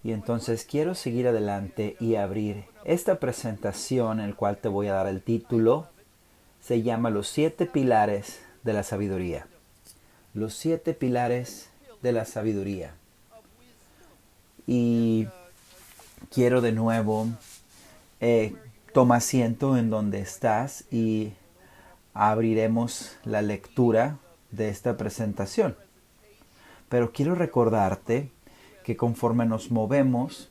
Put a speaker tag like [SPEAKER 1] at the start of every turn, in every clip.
[SPEAKER 1] Y entonces quiero seguir adelante y abrir esta presentación, en la cual te voy a dar el título. Se llama Los 7 pilares de la sabiduría. Los 7 pilares de la sabiduría. Y quiero de nuevo, toma asiento en donde estás y abriremos la lectura de esta presentación. Pero quiero recordarte que conforme nos movemos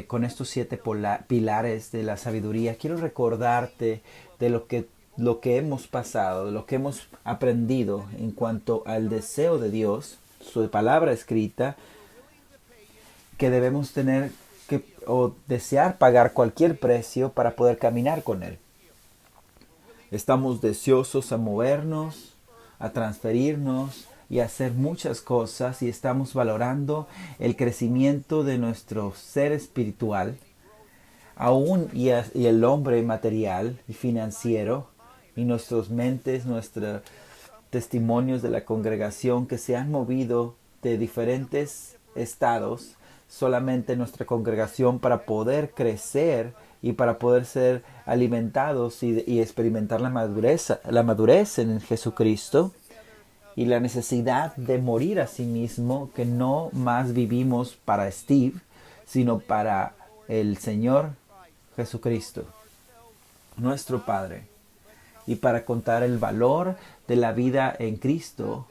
[SPEAKER 1] con estos 7 pilares de la sabiduría, quiero recordarte de lo que hemos pasado, de lo que hemos aprendido en cuanto al deseo de Dios, su palabra escrita, que debemos tener o desear pagar cualquier precio para poder caminar con Él. Estamos deseosos a movernos, a transferirnos y hacer muchas cosas, y estamos valorando el crecimiento de nuestro ser espiritual, aún y el hombre material y financiero, y nuestras mentes, nuestros testimonios de la congregación que se han movido de diferentes estados, solamente nuestra congregación, para poder crecer y para poder ser alimentados y experimentar la madurez en Jesucristo. Y la necesidad de morir a sí mismo, que no más vivimos para Steve, sino para el Señor Jesucristo, nuestro Padre. Y para contar el valor de la vida en Cristo,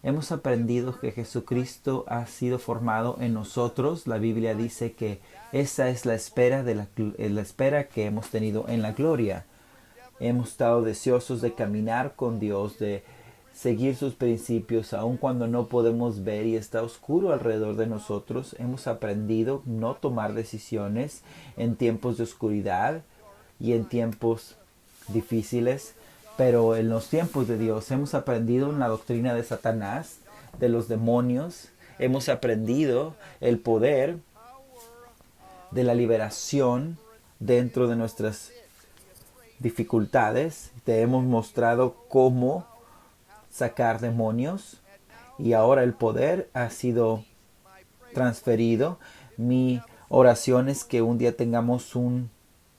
[SPEAKER 1] hemos aprendido que Jesucristo ha sido formado en nosotros. La Biblia dice que esa es la espera, la espera que hemos tenido en la gloria. Hemos estado deseosos de caminar con Dios, de seguir sus principios, aun cuando no podemos ver y está oscuro alrededor de nosotros. Hemos aprendido no tomar decisiones en tiempos de oscuridad y en tiempos difíciles, pero en los tiempos de Dios hemos aprendido en la doctrina de Satanás, de los demonios. Hemos aprendido el poder de la liberación dentro de nuestras dificultades. Te hemos mostrado cómo sacar demonios, y ahora el poder ha sido transferido. Mi oración es que un día tengamos un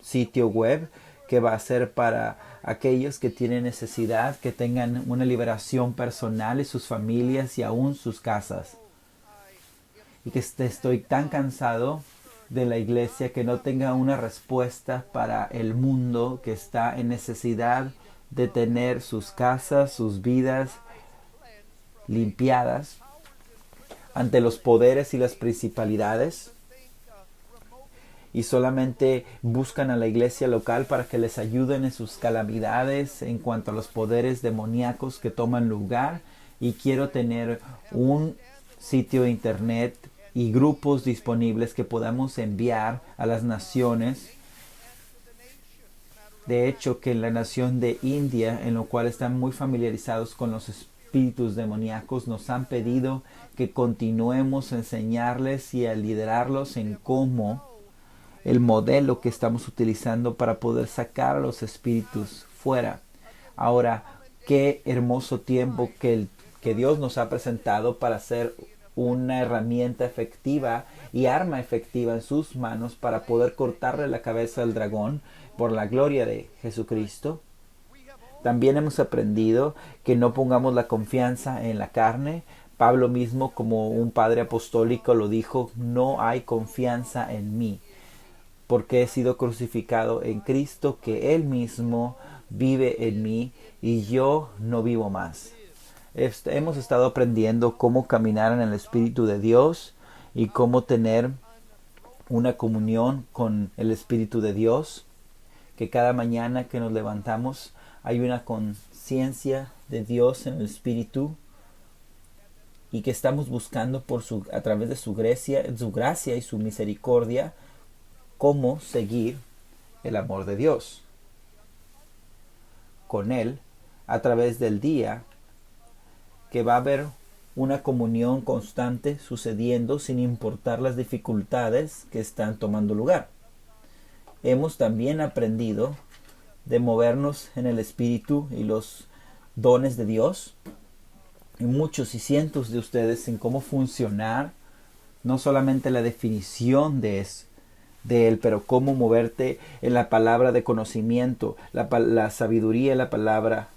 [SPEAKER 1] sitio web que va a ser para aquellos que tienen necesidad, que tengan una liberación personal y sus familias y aún sus casas. Y que estoy tan cansado de la iglesia que no tenga una respuesta para el mundo que está en necesidad de tener sus casas, sus vidas limpiadas ante los poderes y las principalidades, y solamente buscan a la iglesia local para que les ayuden en sus calamidades en cuanto a los poderes demoníacos que toman lugar. Y quiero tener un sitio de internet y grupos disponibles que podamos enviar a las naciones. De hecho, que en la nación de India, en lo cual están muy familiarizados con los espíritus demoníacos, nos han pedido que continuemos a enseñarles y a liderarlos en cómo el modelo que estamos utilizando para poder sacar a los espíritus fuera. Ahora, qué hermoso tiempo que Dios nos ha presentado para ser una herramienta efectiva y arma efectiva en sus manos para poder cortarle la cabeza al dragón por la gloria de Jesucristo. También hemos aprendido que no pongamos la confianza en la carne. Pablo mismo, como un padre apostólico, lo dijo: no hay confianza en mí, porque he sido crucificado en Cristo, que Él mismo vive en mí y yo no vivo más. Hemos estado aprendiendo cómo caminar en el Espíritu de Dios y cómo tener una comunión con el Espíritu de Dios. que cada mañana que nos levantamos hay una conciencia de Dios en el Espíritu y que estamos buscando a través de su gracia y su misericordia, cómo seguir el amor de Dios con Él a través del día, que va a haber una comunión constante sucediendo sin importar las dificultades que están tomando lugar. Hemos también aprendido de movernos en el Espíritu y los dones de Dios, y muchos y cientos de ustedes en cómo funcionar, no solamente la definición de Él, pero cómo moverte en la palabra de conocimiento, la sabiduría, la palabra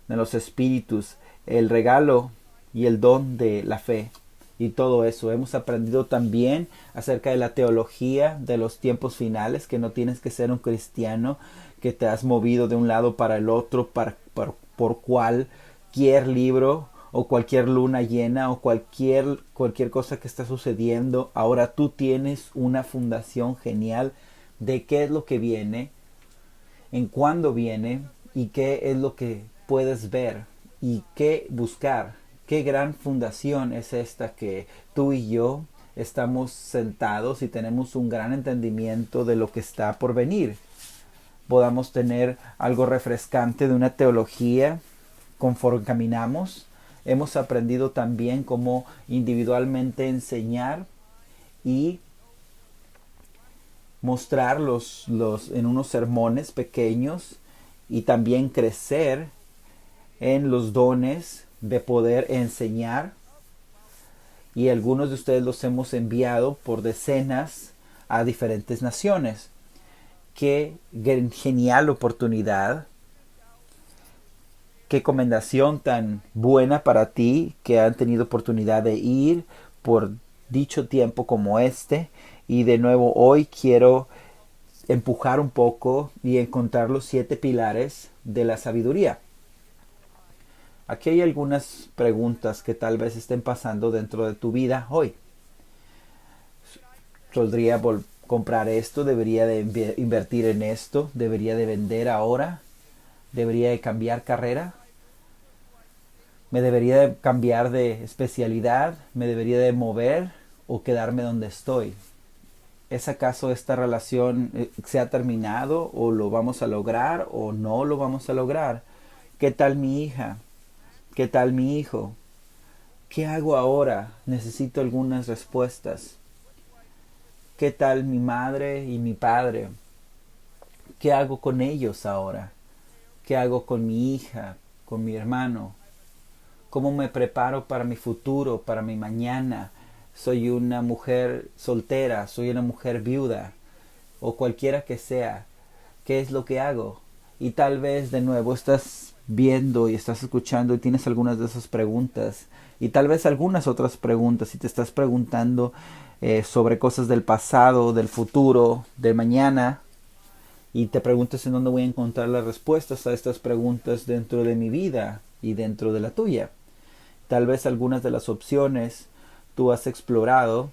[SPEAKER 1] de los espíritus, el regalo y el don de la fe y todo eso. Hemos aprendido también acerca de la teología de los tiempos finales, que no tienes que ser un cristiano, que te has movido de un lado para el otro por cualquier libro o cualquier luna llena o cualquier cosa que está sucediendo. Ahora tú tienes una fundación genial de qué es lo que viene, en cuándo viene y qué es lo que puedes ver y qué buscar. Qué gran fundación es esta, que tú y yo estamos sentados y tenemos un gran entendimiento de lo que está por venir. Podamos tener algo refrescante de una teología conforme caminamos. Hemos aprendido también cómo individualmente enseñar y mostrar en unos sermones pequeños, y también crecer en los dones de poder enseñar. Y algunos de ustedes los hemos enviado por decenas a diferentes naciones. Qué genial oportunidad. Qué recomendación tan buena para ti que han tenido oportunidad de ir por dicho tiempo como este. Y de nuevo hoy quiero empujar un poco y encontrar los 7 pilares de la sabiduría. Aquí hay algunas preguntas que tal vez estén pasando dentro de tu vida hoy. ¿Podría comprar esto? ¿Debería de invertir en esto? ¿Debería de vender ahora? ¿Debería de cambiar carrera? ¿Me debería de cambiar de especialidad? ¿Me debería de mover o quedarme donde estoy? ¿Es acaso esta relación se ha terminado o lo vamos a lograr o no lo vamos a lograr? ¿Qué tal mi hija? ¿Qué tal mi hijo? ¿Qué hago ahora? Necesito algunas respuestas. ¿Qué tal mi madre y mi padre? ¿Qué hago con ellos ahora? ¿Qué hago con mi hija, con mi hermano? ¿Cómo me preparo para mi futuro, para mi mañana? Soy una mujer soltera, soy una mujer viuda, o cualquiera que sea. ¿Qué es lo que hago? Y tal vez de nuevo estás viendo y estás escuchando y tienes algunas de esas preguntas, y tal vez algunas otras preguntas, y te estás preguntando sobre cosas del pasado, del futuro, de mañana, y te preguntas en dónde voy a encontrar las respuestas a estas preguntas dentro de mi vida y dentro de la tuya. Tal vez algunas de las opciones tú has explorado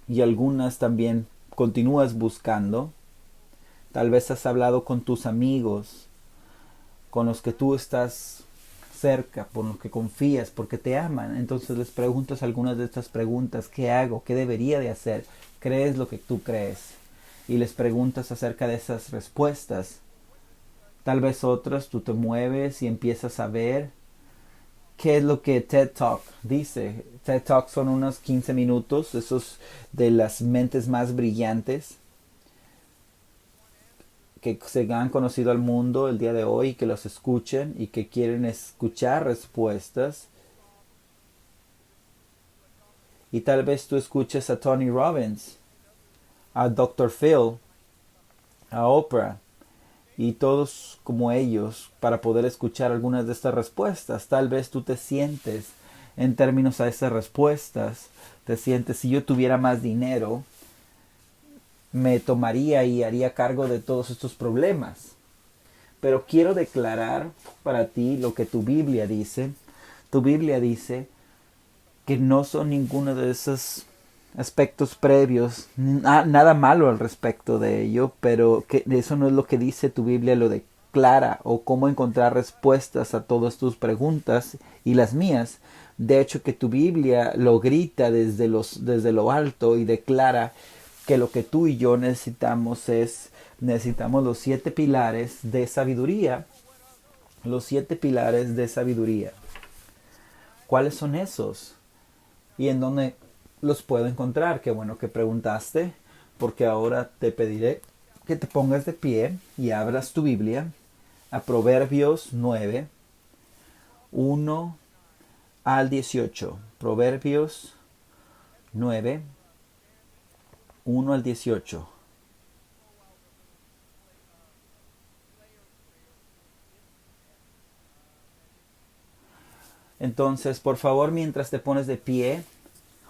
[SPEAKER 1] y algunas también continúas buscando. Tal vez has hablado con tus amigos, con los que tú estás cerca, por los que confías, porque te aman. Entonces les preguntas algunas de estas preguntas. ¿Qué hago? ¿Qué debería de hacer? ¿Crees lo que tú crees? Y les preguntas acerca de esas respuestas. Tal vez otras tú te mueves y empiezas a ver qué es lo que TED Talk dice. TED Talk son unos 15 minutos, esos de las mentes más brillantes que se han conocido al mundo el día de hoy, que los escuchen y que quieren escuchar respuestas. Y tal vez tú escuches a Tony Robbins, a Dr. Phil, a Oprah y todos como ellos para poder escuchar algunas de estas respuestas. Tal vez tú te sientes en términos a esas respuestas, te sientes, si yo tuviera más dinero, me tomaría y haría cargo de todos estos problemas. Pero quiero declarar para ti lo que tu Biblia dice. Tu Biblia dice que no son ninguna de esas aspectos previos, nada malo al respecto de ello, pero que eso no es lo que dice tu Biblia, lo declara, o cómo encontrar respuestas a todas tus preguntas y las mías. De hecho, que tu Biblia lo grita desde lo alto y declara que lo que tú y yo necesitamos los 7 pilares de sabiduría. Los 7 pilares de sabiduría. ¿Cuáles son esos? ¿Y en dónde los puedo encontrar? Qué bueno que preguntaste, porque ahora te pediré que te pongas de pie y abras tu Biblia a Proverbios 9, 1 al 18. Proverbios 9, 1 al 18. Entonces, por favor, mientras te pones de pie,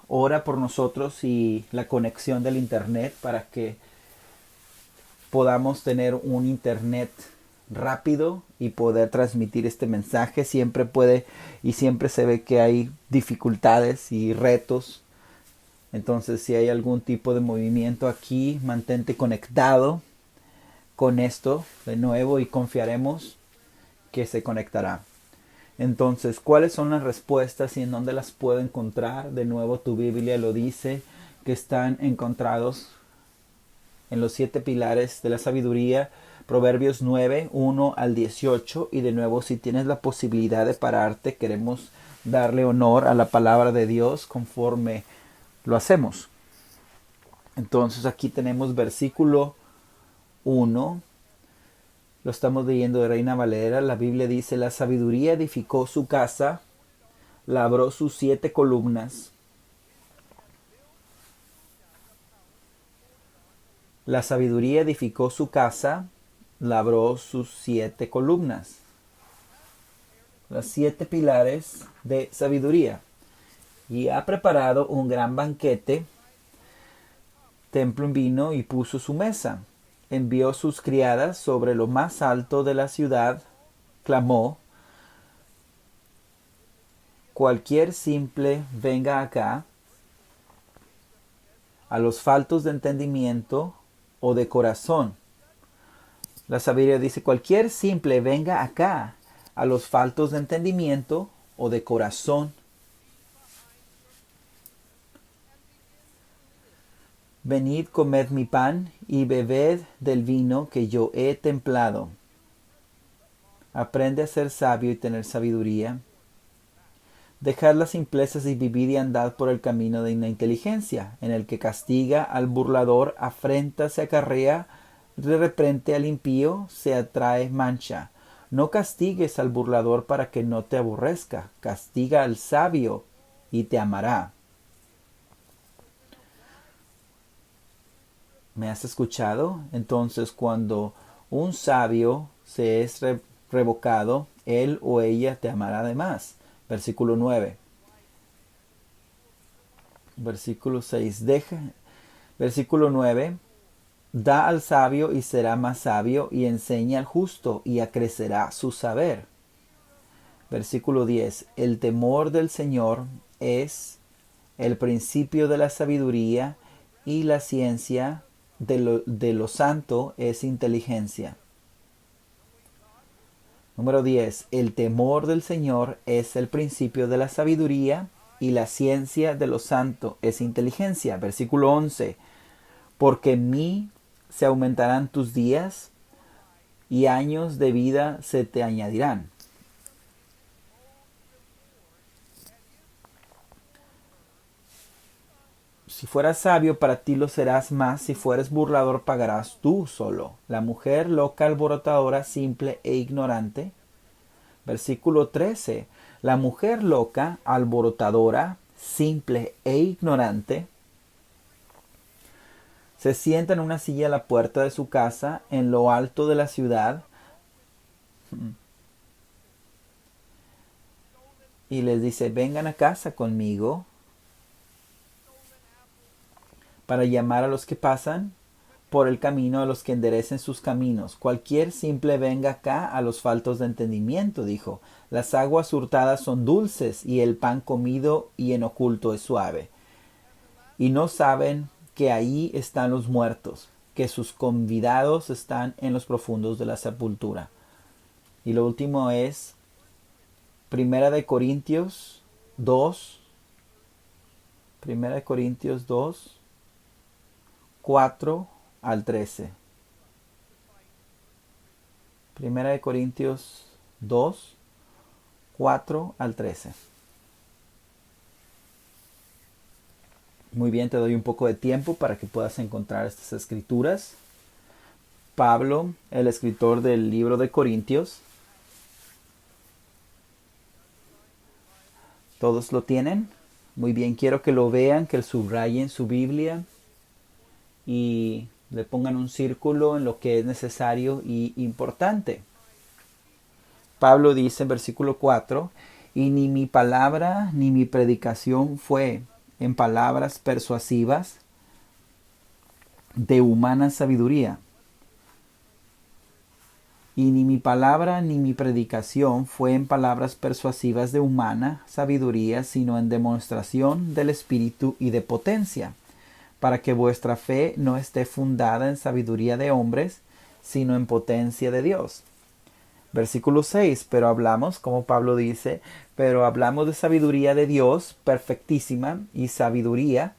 [SPEAKER 1] ora por nosotros y la conexión del internet para que podamos tener un internet rápido y poder transmitir este mensaje. Siempre puede y siempre se ve que hay dificultades y retos. Entonces, si hay algún tipo de movimiento aquí, mantente conectado con esto de nuevo y confiaremos que se conectará. Entonces, ¿cuáles son las respuestas y en dónde las puedo encontrar? De nuevo, tu Biblia lo dice, que están encontrados en los 7 pilares de la sabiduría, Proverbios 9, 1 al 18. Y de nuevo, si tienes la posibilidad de pararte, queremos darle honor a la palabra de Dios conforme lo hacemos. Entonces, aquí tenemos versículo 1. Lo estamos leyendo de Reina Valera. La Biblia dice: la sabiduría edificó su casa, labró sus 7 columnas. La sabiduría edificó su casa, labró sus 7 columnas. Los 7 pilares de sabiduría. Y ha preparado un gran banquete, templo en vino, y puso su mesa. Envió sus criadas sobre lo más alto de la ciudad, clamó: cualquier simple venga acá. A los faltos de entendimiento o de corazón. La sabiduría dice: cualquier simple venga acá. A los faltos de entendimiento o de corazón. Venid, comed mi pan y bebed del vino que yo he templado. Aprende a ser sabio y tener sabiduría. Dejad las simplezas y vivid y andad por el camino de la inteligencia, en el que castiga al burlador, afrenta, se acarrea, reprende al impío, se atrae mancha. No castigues al burlador para que no te aborrezca, castiga al sabio y te amará. ¿Me has escuchado? Entonces, cuando un sabio se es revocado, él o ella te amará además. Versículo 9. Versículo 6. Versículo 9. Da al sabio y será más sabio, y enseña al justo y acrecerá su saber. Versículo 10. El temor del Señor es el principio de la sabiduría, y la ciencia de lo santo es inteligencia. Número 10. El temor del Señor es el principio de la sabiduría, y la ciencia de lo santo es inteligencia. Versículo 11. Porque en mí se aumentarán tus días, y años de vida se te añadirán. Si fueras sabio, para ti lo serás más; si fueres burlador, pagarás tú solo. La mujer loca, alborotadora, simple e ignorante. Versículo 13. La mujer loca, alborotadora, simple e ignorante, se sienta en una silla a la puerta de su casa, en lo alto de la ciudad, y les dice: vengan a casa conmigo, para llamar a los que pasan por el camino, a los que enderecen sus caminos. Cualquier simple venga acá. A los faltos de entendimiento, dijo: las aguas hurtadas son dulces, y el pan comido y en oculto es suave. y no saben que ahí están los muertos, que sus convidados están en los profundos de la sepultura. Y lo último es Primera de Corintios 2, Primera de Corintios 2, 4 al 13. Primera de Corintios 2, 4 al 13. Muy bien, te doy un poco de tiempo para que puedas encontrar estas escrituras. Pablo, el escritor del libro de Corintios. ¿Todos lo tienen? Muy bien, quiero que lo vean, que subrayen su Biblia y le pongan un círculo en lo que es necesario y importante. Pablo dice en versículo 4, y ni mi palabra ni mi predicación fue en palabras persuasivas de humana sabiduría. Y ni mi palabra ni mi predicación fue en palabras persuasivas de humana sabiduría, sino en demostración del Espíritu y de potencia, para que vuestra fe no esté fundada en sabiduría de hombres, sino en potencia de Dios. Versículo 6, pero hablamos, como Pablo dice, pero hablamos de sabiduría de Dios perfectísima y sabiduría,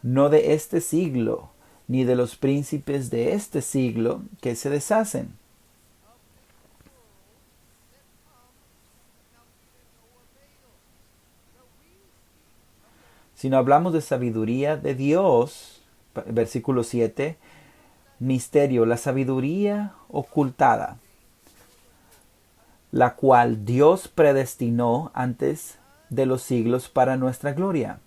[SPEAKER 1] no de este siglo, ni de los príncipes de este siglo que se deshacen, sino hablamos de sabiduría de Dios. Versículo 7, misterio, la sabiduría ocultada, la cual Dios predestinó antes de los siglos para nuestra gloria,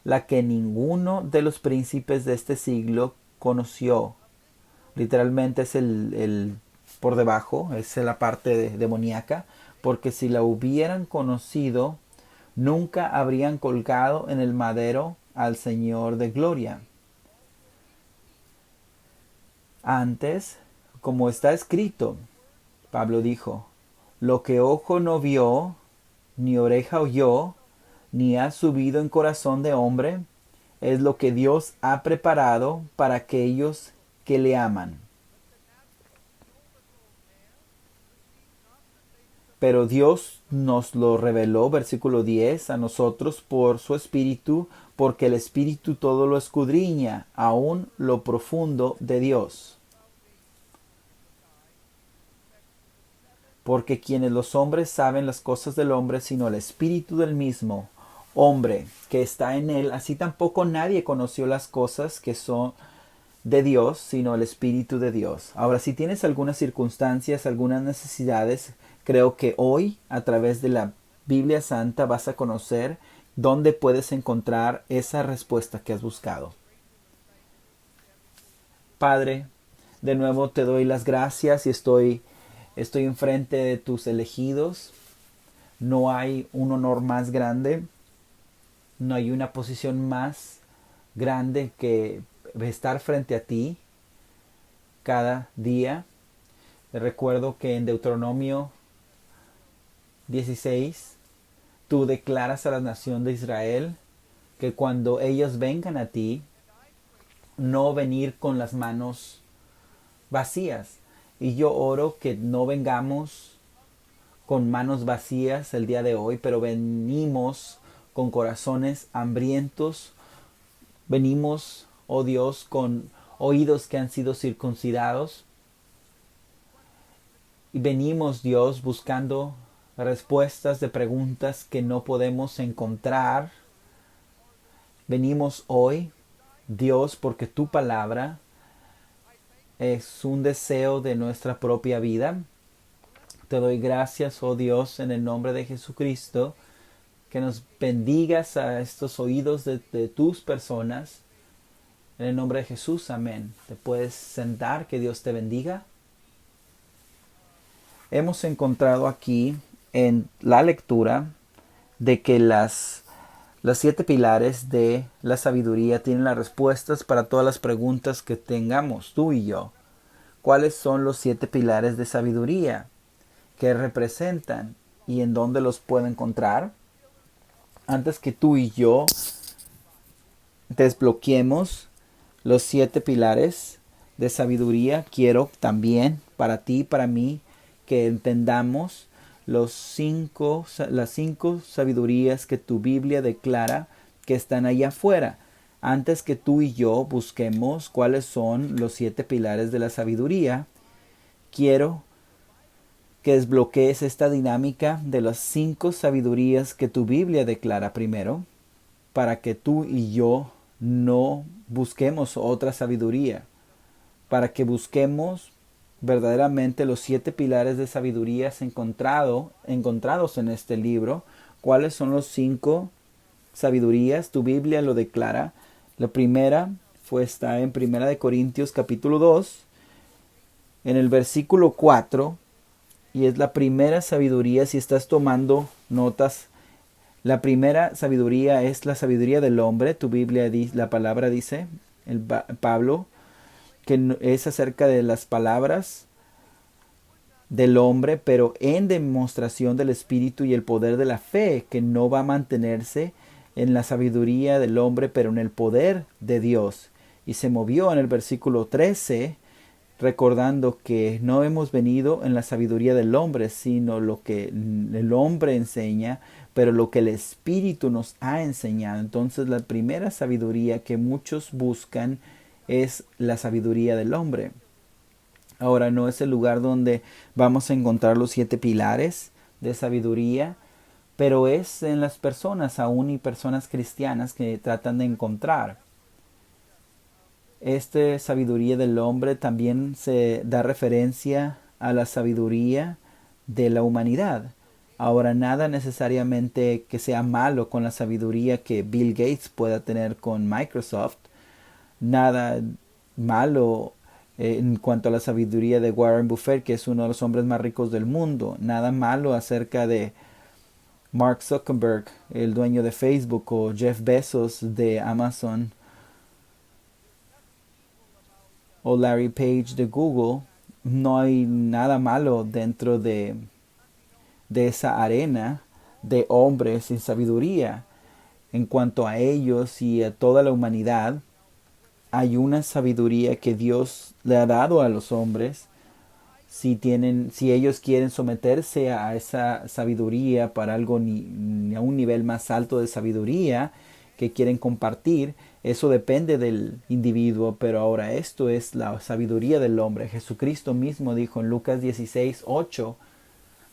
[SPEAKER 1] la que ninguno de los príncipes de este siglo conoció. Literalmente es el por debajo, es la parte demoníaca, porque si la hubieran conocido, nunca habrían colgado en el madero al Señor de gloria. Antes, como está escrito, Pablo dijo, lo que ojo no vio, ni oreja oyó, ni ha subido en corazón de hombre, es lo que Dios ha preparado para aquellos que le aman. Pero Dios nos lo reveló, versículo 10, a nosotros por su Espíritu, porque el Espíritu todo lo escudriña, aún lo profundo de Dios. Porque quienes los hombres saben las cosas del hombre, sino el Espíritu del mismo hombre que está en él, así tampoco nadie conoció las cosas que son de Dios, sino el Espíritu de Dios. Ahora, si tienes algunas circunstancias, algunas necesidades, creo que hoy, a través de la Biblia Santa, vas a conocer dónde puedes encontrar esa respuesta que has buscado. Padre, de nuevo te doy las gracias y estoy enfrente de tus elegidos. No hay un honor más grande, no hay una posición más grande que estar frente a ti cada día. Recuerdo que en Deuteronomio 16 tú declaras a la nación de Israel que cuando ellos vengan a ti, no venir con las manos vacías. Y yo oro que no vengamos con manos vacías el día de hoy, pero venimos con corazones hambrientos. Venimos, oh Dios, con oídos que han sido circuncidados. Y venimos, Dios, buscando respuestas de preguntas que no podemos encontrar. Venimos hoy, Dios, porque tu palabra es un deseo de nuestra propia vida. Te doy gracias, oh Dios, en el nombre de Jesucristo, que nos bendigas a estos oídos de tus personas. En el nombre de Jesús, amén. Te puedes sentar, que Dios te bendiga. Hemos encontrado aquí en la lectura de que las 7 pilares de la sabiduría tienen las respuestas para todas las preguntas que tengamos, tú y yo. ¿Cuáles son los 7 pilares de sabiduría? ¿Qué representan? ¿Y en dónde los puedo encontrar? Antes que tú y yo desbloqueemos los 7 pilares de sabiduría. Quiero también para ti y para mí que entendamos las 5 sabidurías que tu Biblia declara que están allá afuera. Antes que tú y yo busquemos cuáles son los 7 pilares de la sabiduría, quiero que desbloquees esta dinámica de las 5 sabidurías que tu Biblia declara primero, para que tú y yo no busquemos otra sabiduría, para que busquemos verdaderamente los 7 pilares de sabiduría encontrados en este libro. ¿Cuáles son los 5 sabidurías? Tu Biblia lo declara. La primera está en 1 Corintios capítulo 2, en el versículo 4, y es la primera sabiduría. Si estás tomando notas, la primera sabiduría es la sabiduría del hombre. Tu Biblia dice, la palabra dice, Pablo, que es acerca de las palabras del hombre, pero en demostración del Espíritu y el poder de la fe, que no va a mantenerse en la sabiduría del hombre, pero en el poder de Dios. Y se movió en el versículo 13, recordando que no hemos venido en la sabiduría del hombre, sino lo que el hombre enseña, pero lo que el Espíritu nos ha enseñado. Entonces la primera sabiduría que muchos buscan es la sabiduría del hombre. Ahora, no es el lugar donde vamos a encontrar los 7 pilares de sabiduría, pero es en las personas, aún y personas cristianas, que tratan de encontrar. Esta sabiduría del hombre también se da referencia a la sabiduría de la humanidad. Ahora, nada necesariamente que sea malo con la sabiduría que Bill Gates pueda tener con Microsoft. Nada malo en cuanto a la sabiduría de Warren Buffett, que es uno de los hombres más ricos del mundo. Nada malo acerca de Mark Zuckerberg, el dueño de Facebook, o Jeff Bezos de Amazon, o Larry Page de Google. No hay nada malo dentro de esa arena de hombres sin sabiduría. En cuanto a ellos y a toda la humanidad, hay una sabiduría que Dios le ha dado a los hombres. Si ellos quieren someterse a esa sabiduría para algo a un nivel más alto de sabiduría que quieren compartir, eso depende del individuo. Pero ahora esto es la sabiduría del hombre. Jesucristo mismo dijo en Lucas 16:8,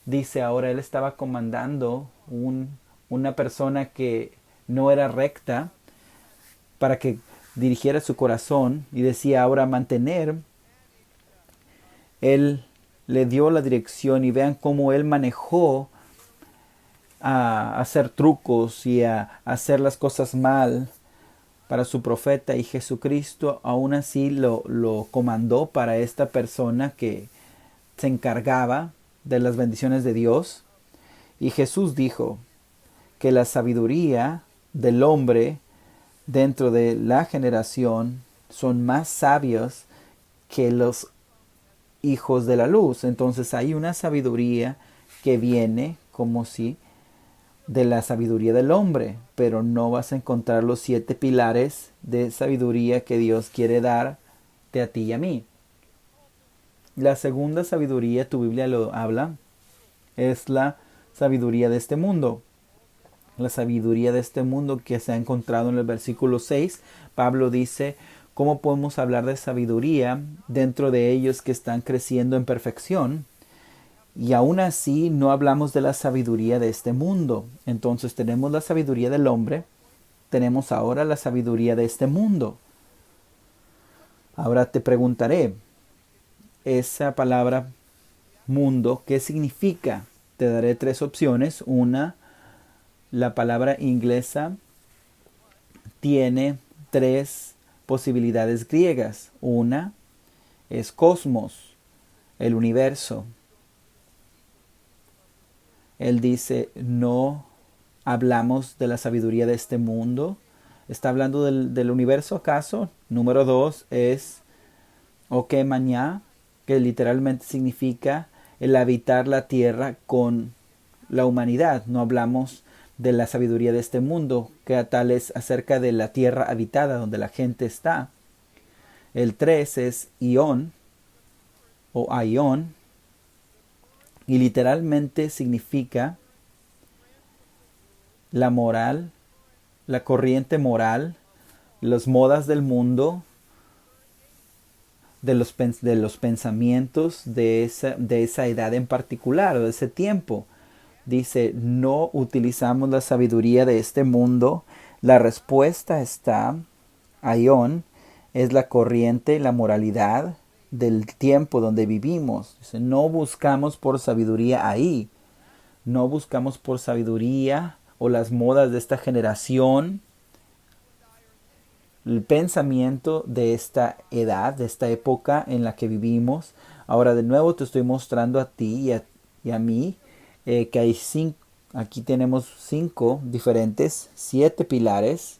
[SPEAKER 1] dice, ahora él estaba comandando una persona que no era recta para que dirigiera su corazón, y decía ahora mantener. Él le dio la dirección, y vean cómo él manejó a hacer trucos y a hacer las cosas mal para su profeta, y Jesucristo aún así lo comandó para esta persona que se encargaba de las bendiciones de Dios. Y Jesús dijo que la sabiduría del hombre dentro de la generación son más sabios que los hijos de la luz. Entonces hay una sabiduría que viene como si de la sabiduría del hombre, pero no vas a encontrar los 7 pilares de sabiduría que Dios quiere darte a ti y a mí. La segunda sabiduría, tu Biblia lo habla, es la sabiduría de este mundo. La sabiduría de este mundo que se ha encontrado en el versículo 6. Pablo dice, ¿cómo podemos hablar de sabiduría dentro de ellos que están creciendo en perfección? Y aún así no hablamos de la sabiduría de este mundo. Entonces tenemos la sabiduría del hombre, tenemos ahora la sabiduría de este mundo. Ahora te preguntaré, esa palabra mundo, ¿qué significa? Te daré 3 opciones. Una, la palabra inglesa tiene 3 posibilidades griegas. Una es cosmos, el universo. Él dice, no hablamos de la sabiduría de este mundo. ¿Está hablando del universo acaso? Número 2 es Okemañá, que literalmente significa el habitar la tierra con la humanidad. No hablamos de la sabiduría de este mundo, que tal es acerca de la tierra habitada donde la gente está. El 3 es Ión o Aión, y literalmente significa la moral, la corriente moral, las modas del mundo, de los pensamientos de esa edad en particular, o de ese tiempo. Dice, no utilizamos la sabiduría de este mundo. La respuesta está, Aión, es la corriente, la moralidad del tiempo donde vivimos. Dice, no buscamos por sabiduría ahí. No buscamos por sabiduría o las modas de esta generación, el pensamiento de esta edad, de esta época en la que vivimos. Ahora de nuevo te estoy mostrando a ti y a mí que hay aquí tenemos 5 diferentes, 7 pilares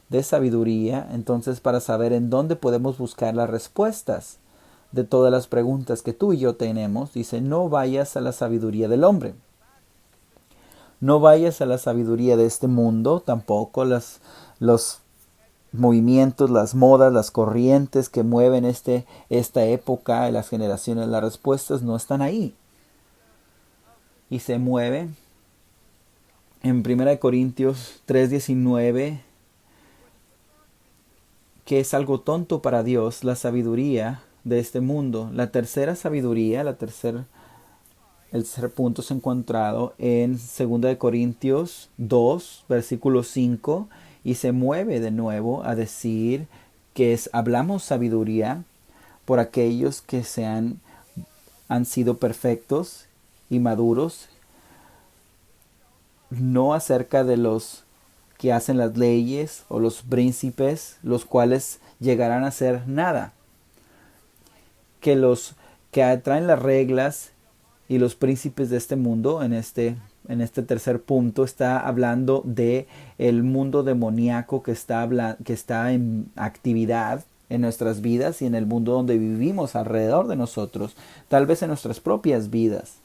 [SPEAKER 1] de sabiduría. Entonces, para saber en dónde podemos buscar las respuestas de todas las preguntas que tú y yo tenemos, dice, no vayas a la sabiduría del hombre. No vayas a la sabiduría de este mundo, tampoco los movimientos, las modas, las corrientes que mueven esta época, las generaciones. Las respuestas no están ahí. Y se mueven en 1 Corintios 3:19, que es algo tonto para Dios, la sabiduría de este mundo. La tercera sabiduría, el tercer punto es encontrado en 2 Corintios 2, versículo 5, y se mueve de nuevo a decir que hablamos sabiduría por aquellos que han sido perfectos y maduros, no acerca de los que hacen las leyes o los príncipes, los cuales llegarán a ser nada. Que los que traen las reglas y los príncipes de este mundo, en este tercer punto, está hablando de el mundo demoníaco que está en actividad en nuestras vidas y en el mundo donde vivimos alrededor de nosotros, tal vez en nuestras propias vidas.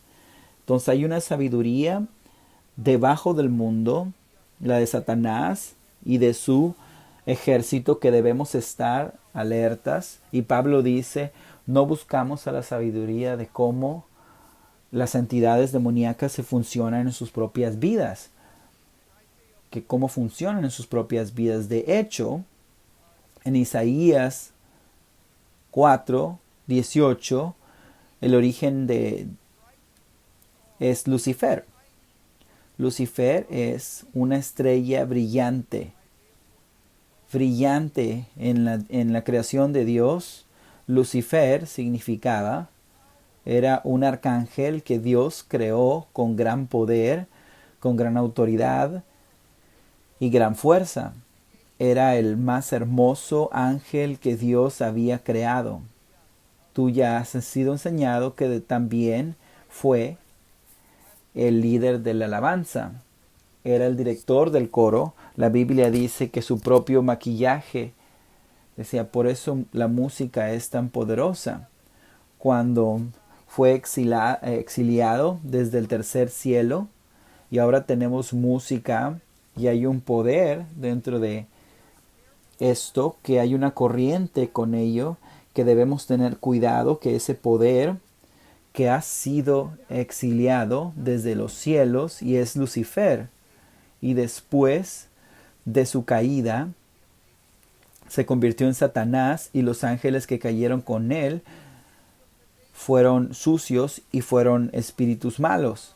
[SPEAKER 1] Entonces hay una sabiduría debajo del mundo, la de Satanás y de su ejército, que debemos estar alertas. Y Pablo dice, no buscamos a la sabiduría de cómo las entidades demoníacas se funcionan en sus propias vidas, que cómo funcionan en sus propias vidas. De hecho, en Isaías 4:18, el origen es Lucifer. Lucifer es una estrella brillante en la creación de Dios. Lucifer significaba, era un arcángel que Dios creó con gran poder, con gran autoridad y gran fuerza. Era el más hermoso ángel que Dios había creado. Tú ya has sido enseñado que también fue el líder de la alabanza. Era el director del coro. La Biblia dice que su propio maquillaje, decía, por eso la música es tan poderosa. Cuando fue exiliado desde el tercer cielo, y ahora tenemos música y hay un poder dentro de esto, que hay una corriente con ello, que debemos tener cuidado, que ese poder que ha sido exiliado desde los cielos y es Lucifer, y después de su caída se convirtió en Satanás, y los ángeles que cayeron con él fueron sucios y fueron espíritus malos.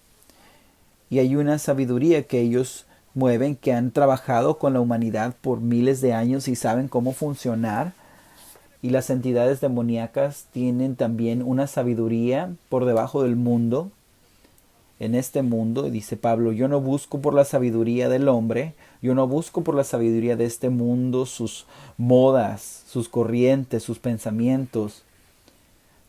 [SPEAKER 1] Y hay una sabiduría que ellos mueven, que han trabajado con la humanidad por miles de años y saben cómo funcionar. Y las entidades demoníacas tienen también una sabiduría por debajo del mundo, en este mundo. Y dice Pablo, yo no busco por la sabiduría del hombre, yo no busco por la sabiduría de este mundo, sus modas, sus corrientes, sus pensamientos.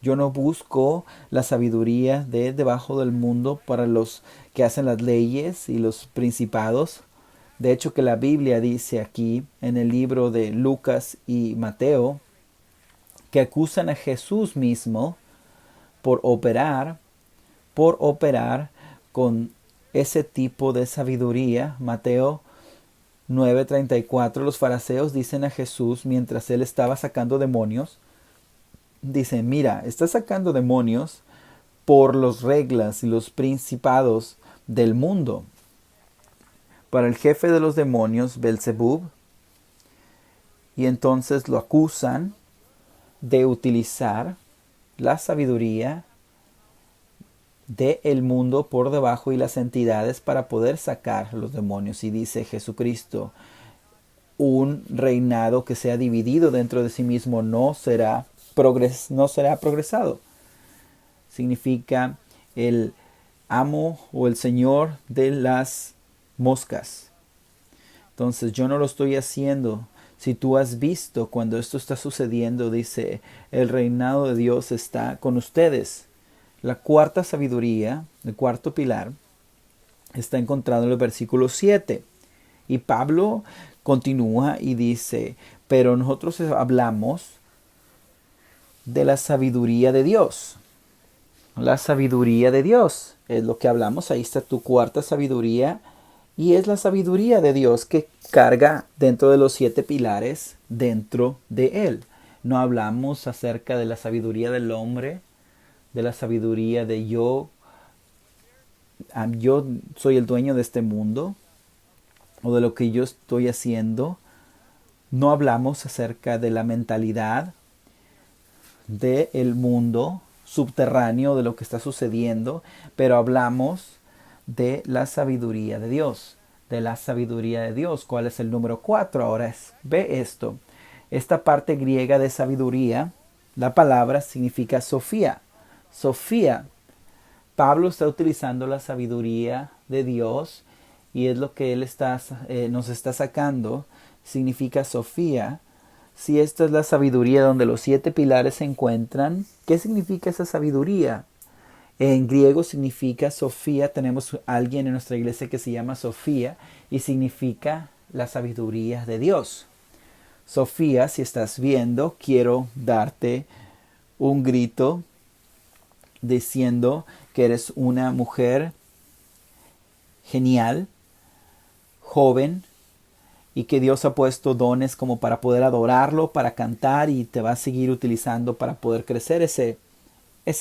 [SPEAKER 1] Yo no busco la sabiduría de debajo del mundo para los que hacen las leyes y los principados. De hecho, que la Biblia dice aquí en el libro de Lucas y Mateo, que acusan a Jesús mismo por operar con ese tipo de sabiduría. Mateo 9:34, los fariseos dicen a Jesús mientras él estaba sacando demonios, dicen, mira, estás sacando demonios por las reglas y los principados del mundo. Para el jefe de los demonios, Belzebub, y entonces lo acusan de utilizar la sabiduría del mundo por debajo y las entidades para poder sacar los demonios. Y dice Jesucristo, un reinado que sea dividido dentro de sí mismo no será progresado. Significa el amo o el señor de las moscas. Entonces yo no lo estoy haciendo. Si tú has visto cuando esto está sucediendo, dice, el reinado de Dios está con ustedes. La cuarta sabiduría, el cuarto pilar, está encontrado en el versículo 7. Y Pablo continúa y dice, pero nosotros hablamos de la sabiduría de Dios. La sabiduría de Dios es lo que hablamos. Ahí está tu cuarta sabiduría. Y es la sabiduría de Dios que carga dentro de los 7 pilares dentro de él. No hablamos acerca de la sabiduría del hombre, de la sabiduría de yo soy el dueño de este mundo, o de lo que yo estoy haciendo. No hablamos acerca de la mentalidad del mundo subterráneo, de lo que está sucediendo, pero hablamos de la sabiduría de Dios. De la sabiduría de Dios. ¿Cuál es el número 4? Ahora ve esto. Esta parte griega de sabiduría, la palabra significa Sofía. Sofía. Pablo está utilizando la sabiduría de Dios y es lo que él nos está sacando. Significa Sofía. Si esta es la sabiduría donde los 7 pilares se encuentran, ¿qué significa esa sabiduría? En griego significa Sofía. Tenemos a alguien en nuestra iglesia que se llama Sofía y significa la sabiduría de Dios. Sofía, si estás viendo, quiero darte un grito diciendo que eres una mujer genial, joven, y que Dios ha puesto dones como para poder adorarlo, para cantar, y te va a seguir utilizando para poder crecer ese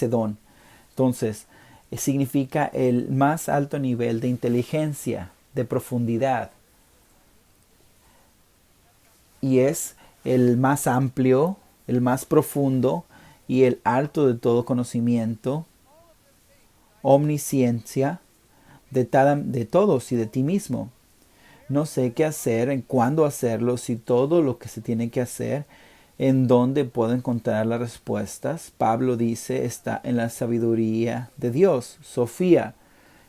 [SPEAKER 1] don. Entonces, significa el más alto nivel de inteligencia, de profundidad. Y es el más amplio, el más profundo y el alto de todo conocimiento, omnisciencia de todos y de ti mismo. No sé qué hacer, en cuándo hacerlo, si todo lo que se tiene que hacer, en dónde puedo encontrar las respuestas. Pablo dice, está en la sabiduría de Dios. Sofía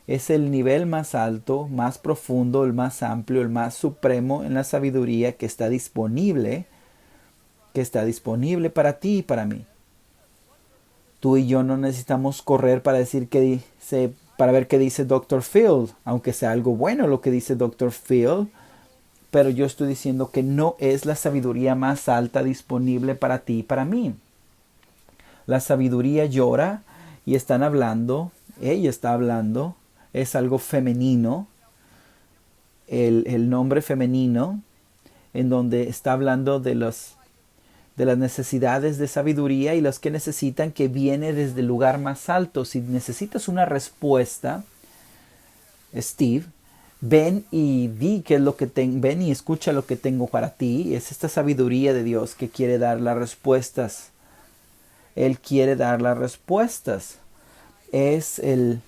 [SPEAKER 1] es el nivel más alto, más profundo, el más amplio, el más supremo en la sabiduría que está disponible para ti y para mí. Tú y yo no necesitamos correr para para ver qué dice Dr. Phil, aunque sea algo bueno lo que dice Dr. Phil, pero yo estoy diciendo que no es la sabiduría más alta disponible para ti y para mí. La sabiduría llora y ella está hablando, es algo femenino, el nombre femenino, en donde está hablando de las necesidades de sabiduría y los que necesitan, que viene desde el lugar más alto. Si necesitas una respuesta, Steve, ven y di qué es lo que ven y escucha lo que tengo para ti. Es esta sabiduría de Dios que quiere dar las respuestas. Él quiere dar las respuestas. Es el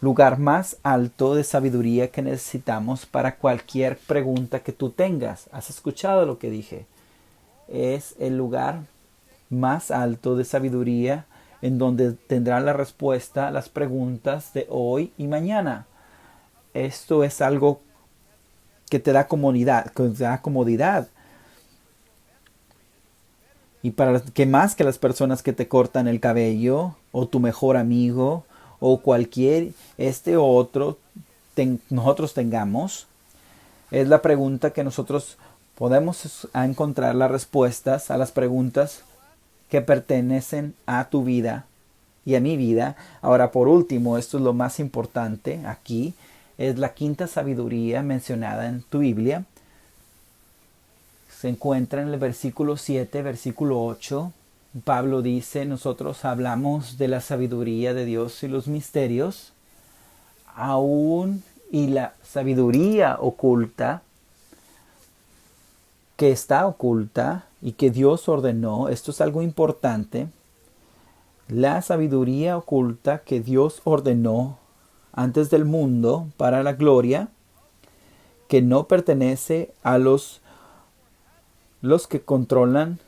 [SPEAKER 1] lugar más alto de sabiduría que necesitamos para cualquier pregunta que tú tengas. ¿Has escuchado lo que dije? Es el lugar más alto de sabiduría en donde tendrán la respuesta a las preguntas de hoy y mañana. Esto es algo que te da comodidad. Y para que más que las personas que te cortan el cabello, o tu mejor amigo, o cualquier otro nosotros tengamos, es la pregunta que nosotros podemos encontrar las respuestas a las preguntas que pertenecen a tu vida y a mi vida. Ahora, por último, esto es lo más importante aquí, es la quinta sabiduría mencionada en tu Biblia. Se encuentra en el versículo 7, versículo 8. Pablo dice, nosotros hablamos de la sabiduría de Dios y los misterios, aún y la sabiduría oculta, que está oculta y que Dios ordenó. Esto es algo importante. La sabiduría oculta que Dios ordenó antes del mundo para la gloria, que no pertenece a los que controlan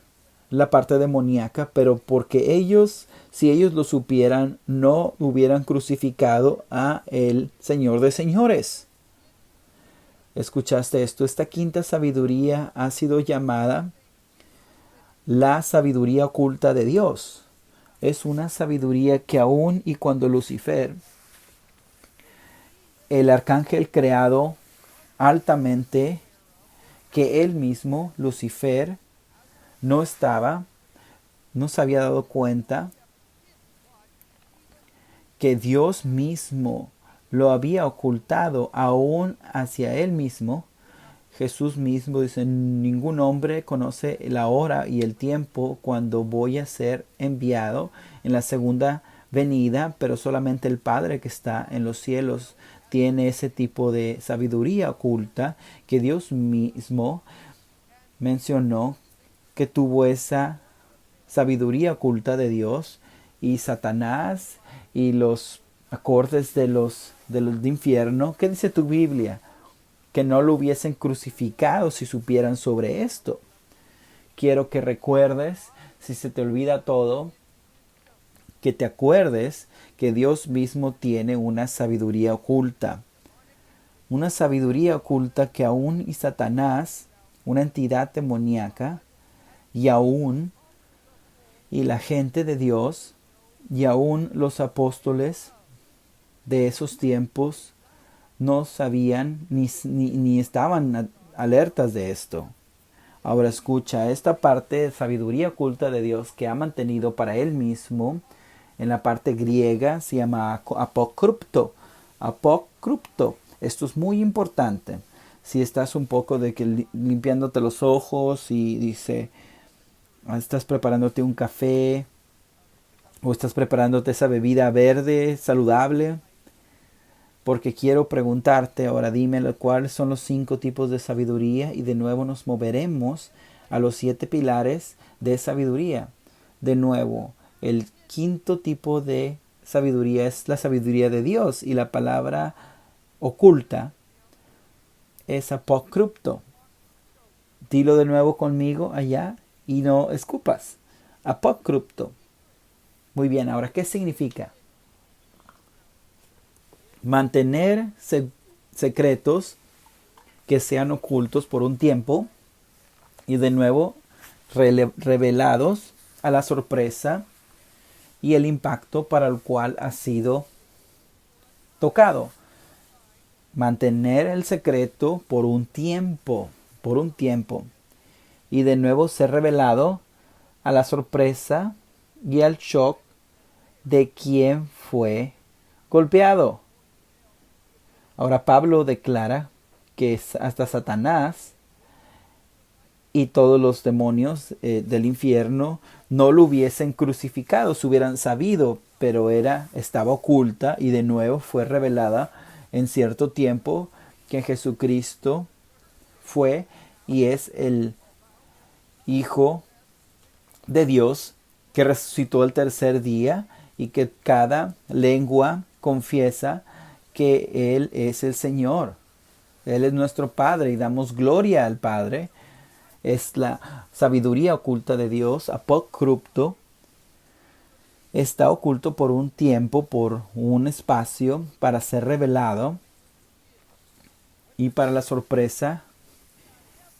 [SPEAKER 1] la parte demoníaca, pero porque ellos, si ellos lo supieran, no hubieran crucificado a el Señor de señores. ¿Escuchaste esto? Esta quinta sabiduría ha sido llamada la sabiduría oculta de Dios. Es una sabiduría que aún y cuando Lucifer, el arcángel creado altamente, que él mismo, Lucifer, no se había dado cuenta que Dios mismo lo había ocultado aún hacia él mismo. Jesús mismo dice, ningún hombre conoce la hora y el tiempo cuando voy a ser enviado en la segunda venida, pero solamente el Padre que está en los cielos tiene ese tipo de sabiduría oculta que Dios mismo mencionó que tuvo esa sabiduría oculta de Dios, y Satanás y los acordes de los de infierno. ¿Qué dice tu Biblia? Que no lo hubiesen crucificado si supieran sobre esto. Quiero que recuerdes, si se te olvida todo, que te acuerdes que Dios mismo tiene una sabiduría oculta. Una sabiduría oculta que aún y Satanás, una entidad demoníaca, y aún y la gente de Dios, y aún los apóstoles de esos tiempos, no sabían ni estaban alertas de esto. Ahora escucha, esta parte de sabiduría oculta de Dios que ha mantenido para él mismo, en la parte griega se llama apocrypto. Apocrypto. Esto es muy importante. Si estás un poco de que limpiándote los ojos y dice, estás preparándote un café o estás preparándote esa bebida verde saludable, porque quiero preguntarte, ahora dime cuáles son los 5 tipos de sabiduría, y de nuevo nos moveremos a los 7 pilares de sabiduría. De nuevo, el quinto tipo de sabiduría es la sabiduría de Dios, y la palabra oculta es apocrypto. Dilo de nuevo conmigo allá y no escupas. Apocrypto. Muy bien, ahora, ¿qué significa? Mantener secretos que sean ocultos por un tiempo y de nuevo revelados a la sorpresa y el impacto para el cual ha sido tocado. Mantener el secreto por un tiempo, y de nuevo ser revelado a la sorpresa y al shock de quien fue golpeado. Ahora Pablo declara que hasta Satanás y todos los demonios del infierno no lo hubiesen crucificado, se hubieran sabido, pero estaba oculta y de nuevo fue revelada en cierto tiempo que Jesucristo fue y es el Hijo de Dios que resucitó el tercer día, y que cada lengua confiesa que Él es el Señor. Él es nuestro Padre y damos gloria al Padre. Es la sabiduría oculta de Dios, apocrypto. Está oculto por un tiempo, por un espacio, para ser revelado y para la sorpresa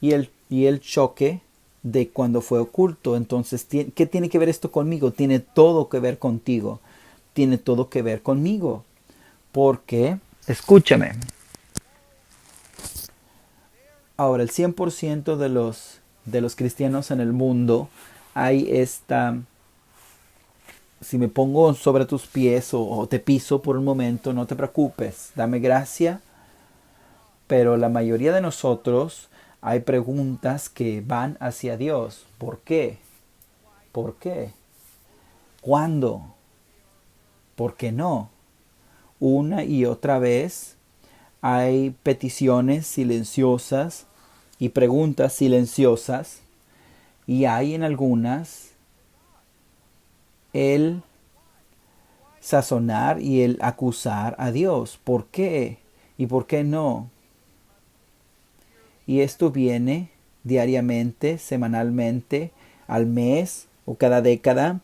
[SPEAKER 1] y el choque de cuando fue oculto. Entonces, ¿qué tiene que ver esto conmigo? Tiene todo que ver contigo. Tiene todo que ver conmigo. Porque, escúchame, ahora el 100% de los cristianos en el mundo hay esta si me pongo sobre tus pies o te piso por un momento, no te preocupes, dame gracia. Pero la mayoría de nosotros hay preguntas que van hacia Dios. ¿Por qué? ¿Por qué? ¿Cuándo? ¿Por qué no? Una y otra vez hay peticiones silenciosas y preguntas silenciosas, y hay en algunas el sazonar y el acusar a Dios. ¿Por qué? ¿Y por qué no? Y esto viene diariamente, semanalmente, al mes o cada década.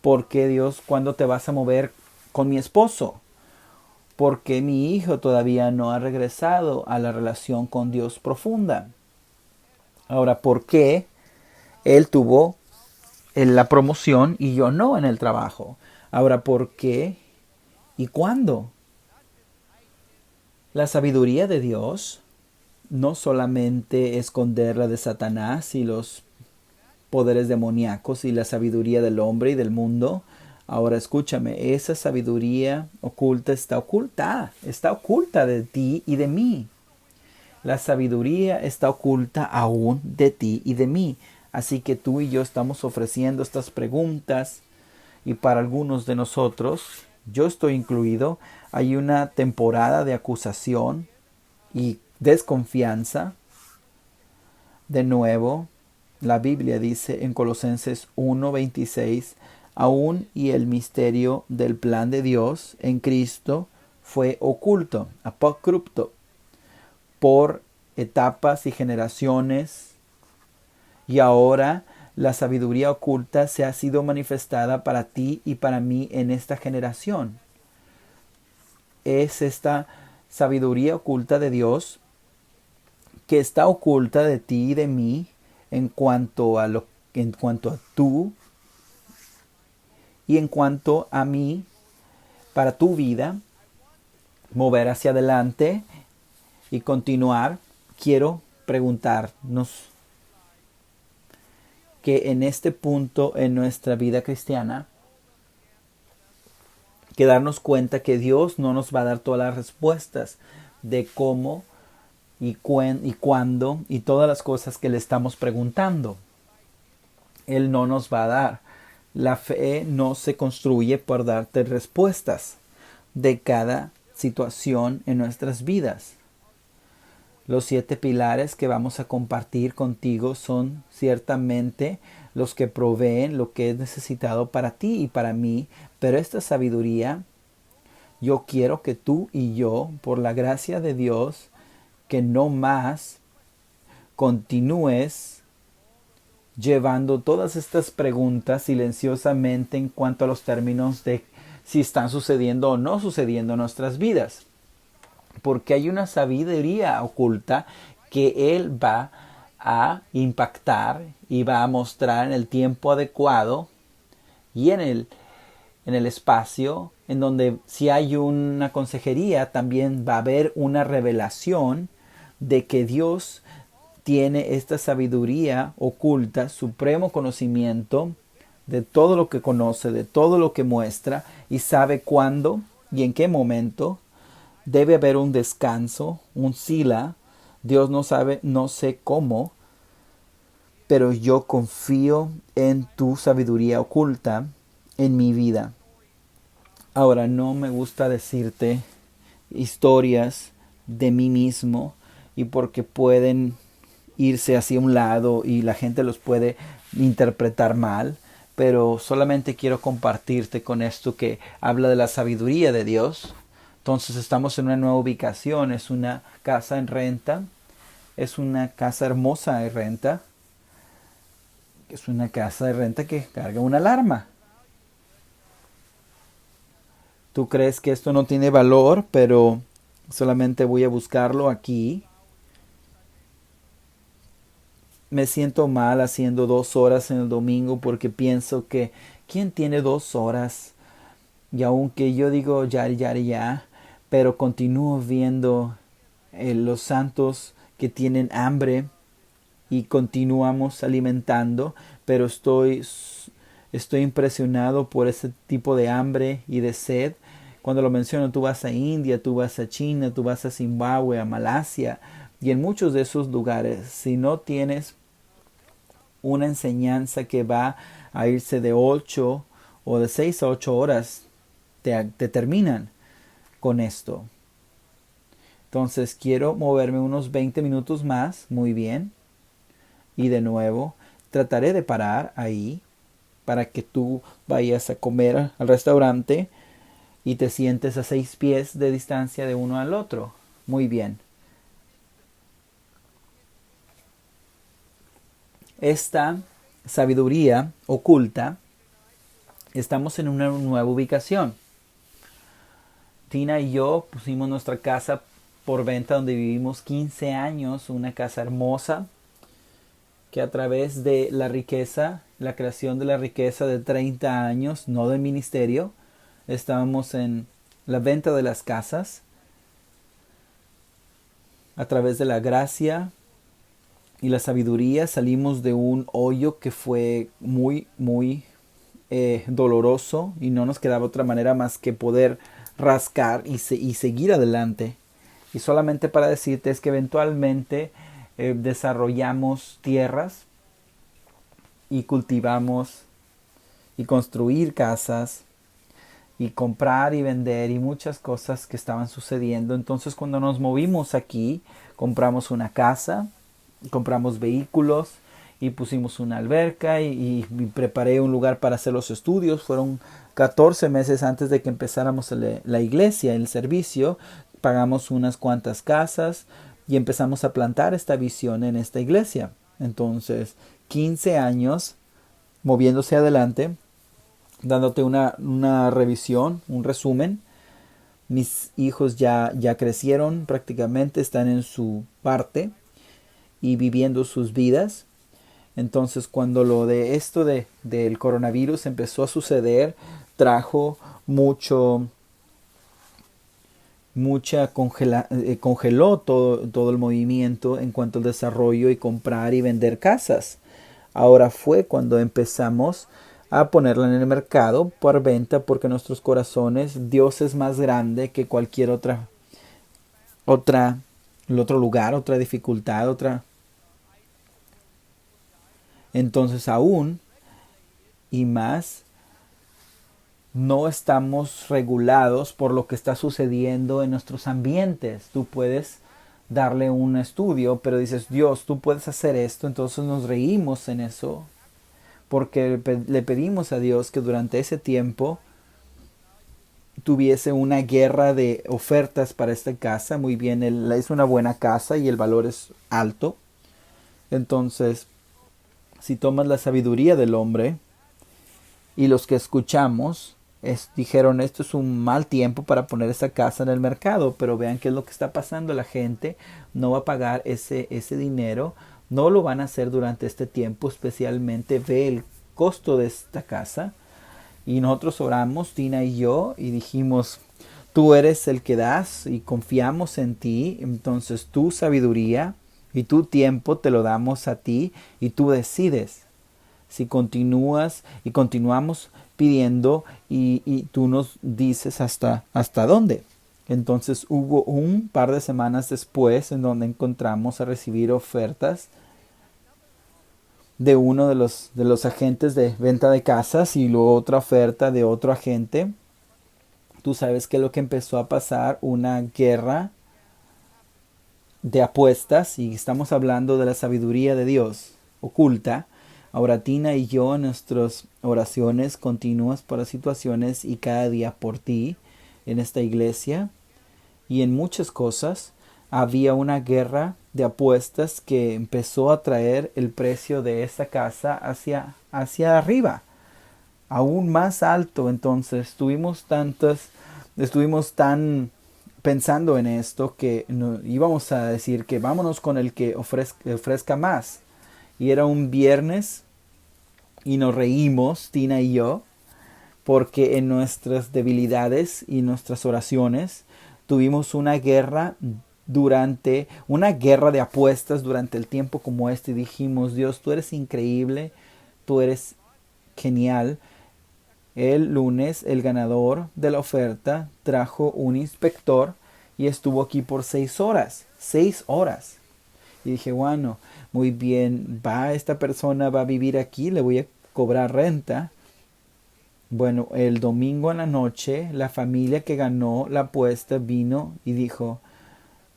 [SPEAKER 1] ¿Por qué, Dios, cuándo te vas a mover con mi esposo? ¿Por qué mi hijo todavía no ha regresado a la relación con Dios profunda? Ahora, ¿por qué él tuvo la promoción y yo no en el trabajo? Ahora, ¿por qué y cuándo? La sabiduría de Dios no solamente esconderla de Satanás y los poderes demoníacos y la sabiduría del hombre y del mundo. Ahora escúchame, esa sabiduría oculta está oculta de ti y de mí. La sabiduría está oculta aún de ti y de mí. Así que tú y yo estamos ofreciendo estas preguntas, y para algunos de nosotros, yo estoy incluido, hay una temporada de acusación y desconfianza. De nuevo, la Biblia dice en Colosenses 1:26, aún y el misterio del plan de Dios en Cristo fue oculto, apocrypto, por etapas y generaciones, y ahora la sabiduría oculta se ha sido manifestada para ti y para mí en esta generación. Es esta sabiduría oculta de Dios que está oculta de ti y de mí en cuanto a tú y en cuanto a mí, para tu vida, mover hacia adelante y continuar. Quiero preguntarnos que en este punto en nuestra vida cristiana, que darnos cuenta que Dios no nos va a dar todas las respuestas de cómo y cuándo y todas las cosas que le estamos preguntando. Él no nos va a dar. La fe no se construye por darte respuestas de cada situación en nuestras vidas. Los 7 pilares que vamos a compartir contigo son ciertamente los que proveen lo que es necesitado para ti y para mí, pero esta sabiduría, yo quiero que tú y yo, por la gracia de Dios, que no más continúes llevando todas estas preguntas silenciosamente en cuanto a los términos de si están sucediendo o no sucediendo en nuestras vidas. Porque hay una sabiduría oculta que Él va a impactar y va a mostrar en el tiempo adecuado y en el espacio, en donde si hay una consejería, también va a haber una revelación de que Dios tiene esta sabiduría oculta, supremo conocimiento de todo lo que conoce, de todo lo que muestra, y sabe cuándo y en qué momento debe haber un descanso, un sila. Dios no sabe, no sé cómo, pero yo confío en tu sabiduría oculta en mi vida. Ahora, no me gusta decirte historias de mí mismo, y porque pueden irse hacia un lado y la gente los puede interpretar mal, pero solamente quiero compartirte con esto que habla de la sabiduría de Dios. Entonces estamos en una nueva ubicación, es una casa en renta, es una casa hermosa en renta, es una casa de renta que carga una alarma. Tú crees que esto no tiene valor, pero solamente voy a buscarlo aquí. Me siento mal haciendo 2 horas en el domingo porque pienso que ¿quién tiene 2 horas? Y aunque yo digo ya, pero continúo viendo los santos que tienen hambre y continuamos alimentando, pero estoy Estoy impresionado por ese tipo de hambre y de sed. Cuando lo menciono, tú vas a India, tú vas a China, tú vas a Zimbabue, a Malasia, y en muchos de esos lugares, si no tienes una enseñanza que va a irse de 8 o de 6 a 8 horas, te terminan con esto. Entonces quiero moverme unos 20 minutos más, muy bien. Y de nuevo, trataré de parar ahí para que tú vayas a comer al restaurante y te sientes a 6 pies de distancia de uno al otro. Muy bien. Esta sabiduría oculta, estamos en una nueva ubicación. Tina y yo pusimos nuestra casa por venta donde vivimos 15 años, una casa hermosa que a través de la riqueza, la creación de la riqueza de 30 años, no del ministerio, estábamos en la venta de las casas a través de la gracia y la sabiduría salimos de un hoyo que fue muy doloroso y no nos quedaba otra manera más que poder rascar y seguir adelante. Y solamente para decirte es que eventualmente desarrollamos tierras y cultivamos y construir casas y comprar y vender y muchas cosas que estaban sucediendo. Entonces cuando nos movimos aquí, compramos una casa, compramos vehículos y pusimos una alberca y preparé un lugar para hacer los estudios. Fueron 14 meses antes de que empezáramos la iglesia, el servicio. Pagamos unas cuantas casas y empezamos a plantar esta visión en esta iglesia. Entonces, 15 años moviéndose adelante, dándote una revisión, un resumen. Mis hijos ya crecieron prácticamente, están en su parte y viviendo sus vidas. Entonces cuando lo de esto del coronavirus empezó a suceder, trajo congeló todo el movimiento en cuanto al desarrollo y comprar y vender casas. Ahora fue cuando empezamos a ponerla en el mercado por venta porque nuestros corazones, Dios es más grande que cualquier el otro lugar, otra dificultad, otra. Entonces aún y más no estamos regulados por lo que está sucediendo en nuestros ambientes. Tú puedes darle un estudio, pero dices, Dios, tú puedes hacer esto. Entonces nos reímos en eso porque le pedimos a Dios que durante ese tiempo tuviese una guerra de ofertas para esta casa. Muy bien, es una buena casa y el valor es alto. Entonces, si tomas la sabiduría del hombre y los que escuchamos dijeron esto es un mal tiempo para poner esa casa en el mercado, pero vean qué es lo que está pasando. La gente no va a pagar ese dinero, no lo van a hacer durante este tiempo, especialmente ve el costo de esta casa. Y nosotros oramos, Tina y yo, y dijimos, tú eres el que das y confiamos en ti, entonces tu sabiduría y tu tiempo te lo damos a ti y tú decides si continúas y continuamos pidiendo y tú nos dices hasta dónde. Entonces hubo un par de semanas después en donde encontramos a recibir ofertas de uno de los agentes de venta de casas y luego otra oferta de otro agente. Tú sabes que lo que empezó a pasar, una guerra de apuestas, y estamos hablando de la sabiduría de Dios oculta. Ahora Tina y yo en nuestras oraciones continuas para situaciones y cada día por ti en esta iglesia y en muchas cosas había una guerra de apuestas que empezó a traer el precio de esta casa hacia arriba, aún más alto. Entonces estuvimos tan pensando en esto que íbamos a decir que vámonos con el que ofrezca más. Y era un viernes y nos reímos, Tina y yo, porque en nuestras debilidades y nuestras oraciones tuvimos una guerra de apuestas durante el tiempo como este y dijimos, Dios, tú eres increíble, tú eres genial. El lunes el ganador de la oferta trajo un inspector y estuvo aquí por 6 horas. 6 horas. Y dije, bueno, muy bien, esta persona va a vivir aquí, le voy a cobrar renta. Bueno, el domingo en la noche, la familia que ganó la apuesta vino y dijo,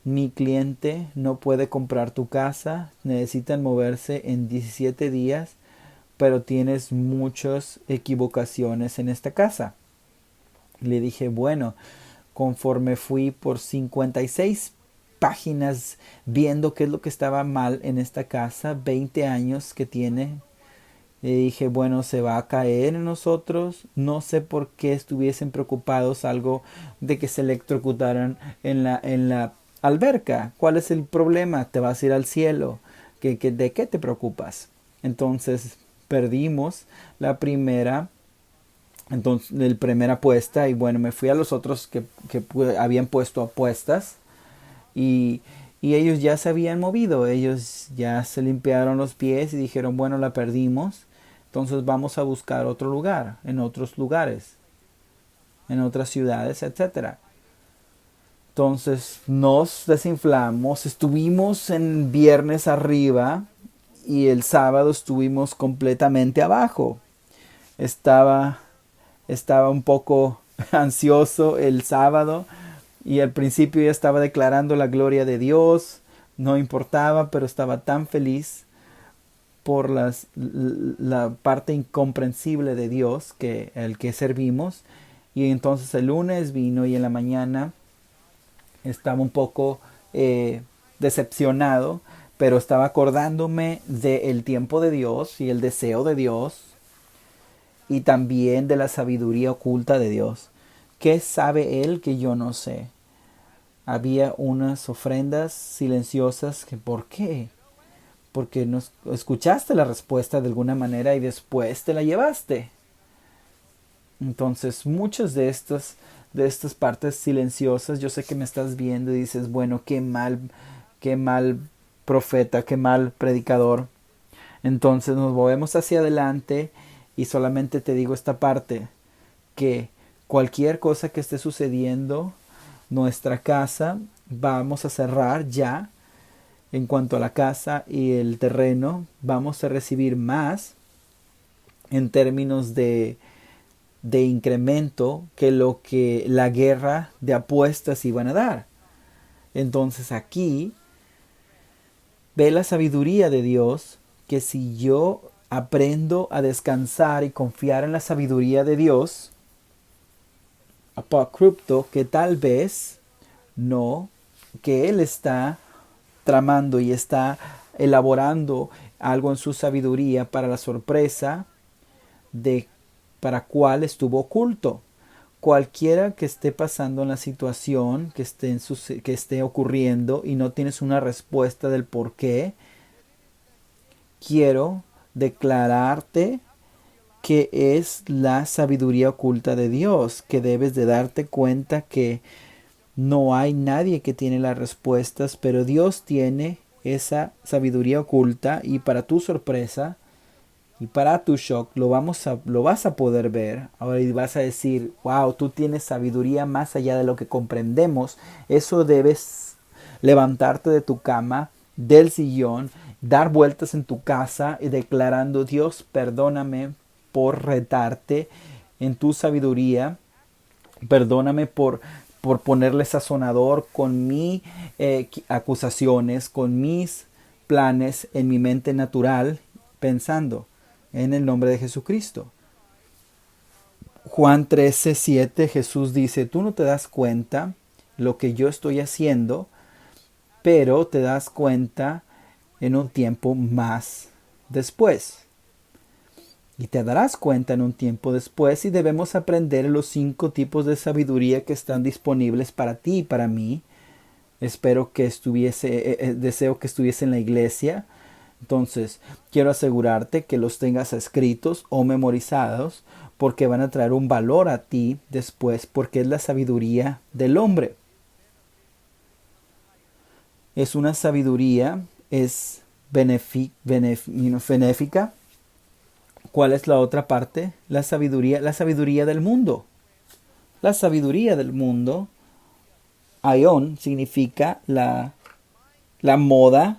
[SPEAKER 1] mi cliente no puede comprar tu casa, necesitan moverse en 17 días, pero tienes muchas equivocaciones en esta casa. Le dije, bueno, conforme fui por 56 páginas viendo qué es lo que estaba mal en esta casa, 20 años que tiene, le dije, bueno, se va a caer en nosotros. No sé por qué estuviesen preocupados algo de que se electrocutaran en la alberca. ¿Cuál es el problema? Te vas a ir al cielo. ¿De qué te preocupas? Entonces perdimos la primera. Entonces, la primera apuesta. Y bueno, me fui a los otros que habían puesto apuestas. Y, y ellos ya se habían movido. Ellos ya se limpiaron los pies y dijeron, bueno, la perdimos. Entonces vamos a buscar otro lugar, en otros lugares, en otras ciudades, etcétera. Entonces nos desinflamos, estuvimos en viernes arriba y el sábado estuvimos completamente abajo. Estaba, estaba un poco ansioso el sábado y al principio ya estaba declarando la gloria de Dios, no importaba, pero estaba tan feliz por la parte incomprensible de Dios que el que servimos. Y entonces el lunes vino y en la mañana estaba un poco decepcionado, pero estaba acordándome del tiempo de Dios y el deseo de Dios y también de la sabiduría oculta de Dios. ¿Qué sabe Él que yo no sé? Había unas ofrendas silenciosas que ¿por qué? Porque no escuchaste la respuesta de alguna manera y después te la llevaste. Entonces, muchas de estas partes silenciosas, yo sé que me estás viendo y dices, bueno, qué mal profeta, qué mal predicador. Entonces nos movemos hacia adelante y solamente te digo esta parte, que cualquier cosa que esté sucediendo, nuestra casa, vamos a cerrar ya. En cuanto a la casa y el terreno, vamos a recibir más en términos de incremento que lo que la guerra de apuestas iban a dar. Entonces aquí ve la sabiduría de Dios, que si yo aprendo a descansar y confiar en la sabiduría de Dios, apocrypto, que tal vez no, que Él está tramando y está elaborando algo en su sabiduría para la sorpresa de para cuál estuvo oculto. Cualquiera que esté pasando en la situación que esté ocurriendo y no tienes una respuesta del por qué, quiero declararte que es la sabiduría oculta de Dios, que debes de darte cuenta que no hay nadie que tiene las respuestas, pero Dios tiene esa sabiduría oculta y para tu sorpresa y para tu shock lo vas a poder ver. Ahora y vas a decir, wow, tú tienes sabiduría más allá de lo que comprendemos. Eso debes levantarte de tu cama, del sillón, dar vueltas en tu casa y declarando, Dios, perdóname por retarte en tu sabiduría. Perdóname por ponerle sazonador con mis acusaciones, con mis planes en mi mente natural, pensando en el nombre de Jesucristo. Juan 13:7, Jesús dice, tú no te das cuenta lo que yo estoy haciendo, pero te das cuenta en un tiempo más después. Y te darás cuenta en un tiempo después y debemos aprender los 5 tipos de sabiduría que están disponibles para ti y para mí. Deseo que estuviese en la iglesia. Entonces, quiero asegurarte que los tengas escritos o memorizados porque van a traer un valor a ti después porque es la sabiduría del hombre. Es una sabiduría, es benéfica. ¿Cuál es la otra parte? La sabiduría del mundo. La sabiduría del mundo, aion, significa la moda,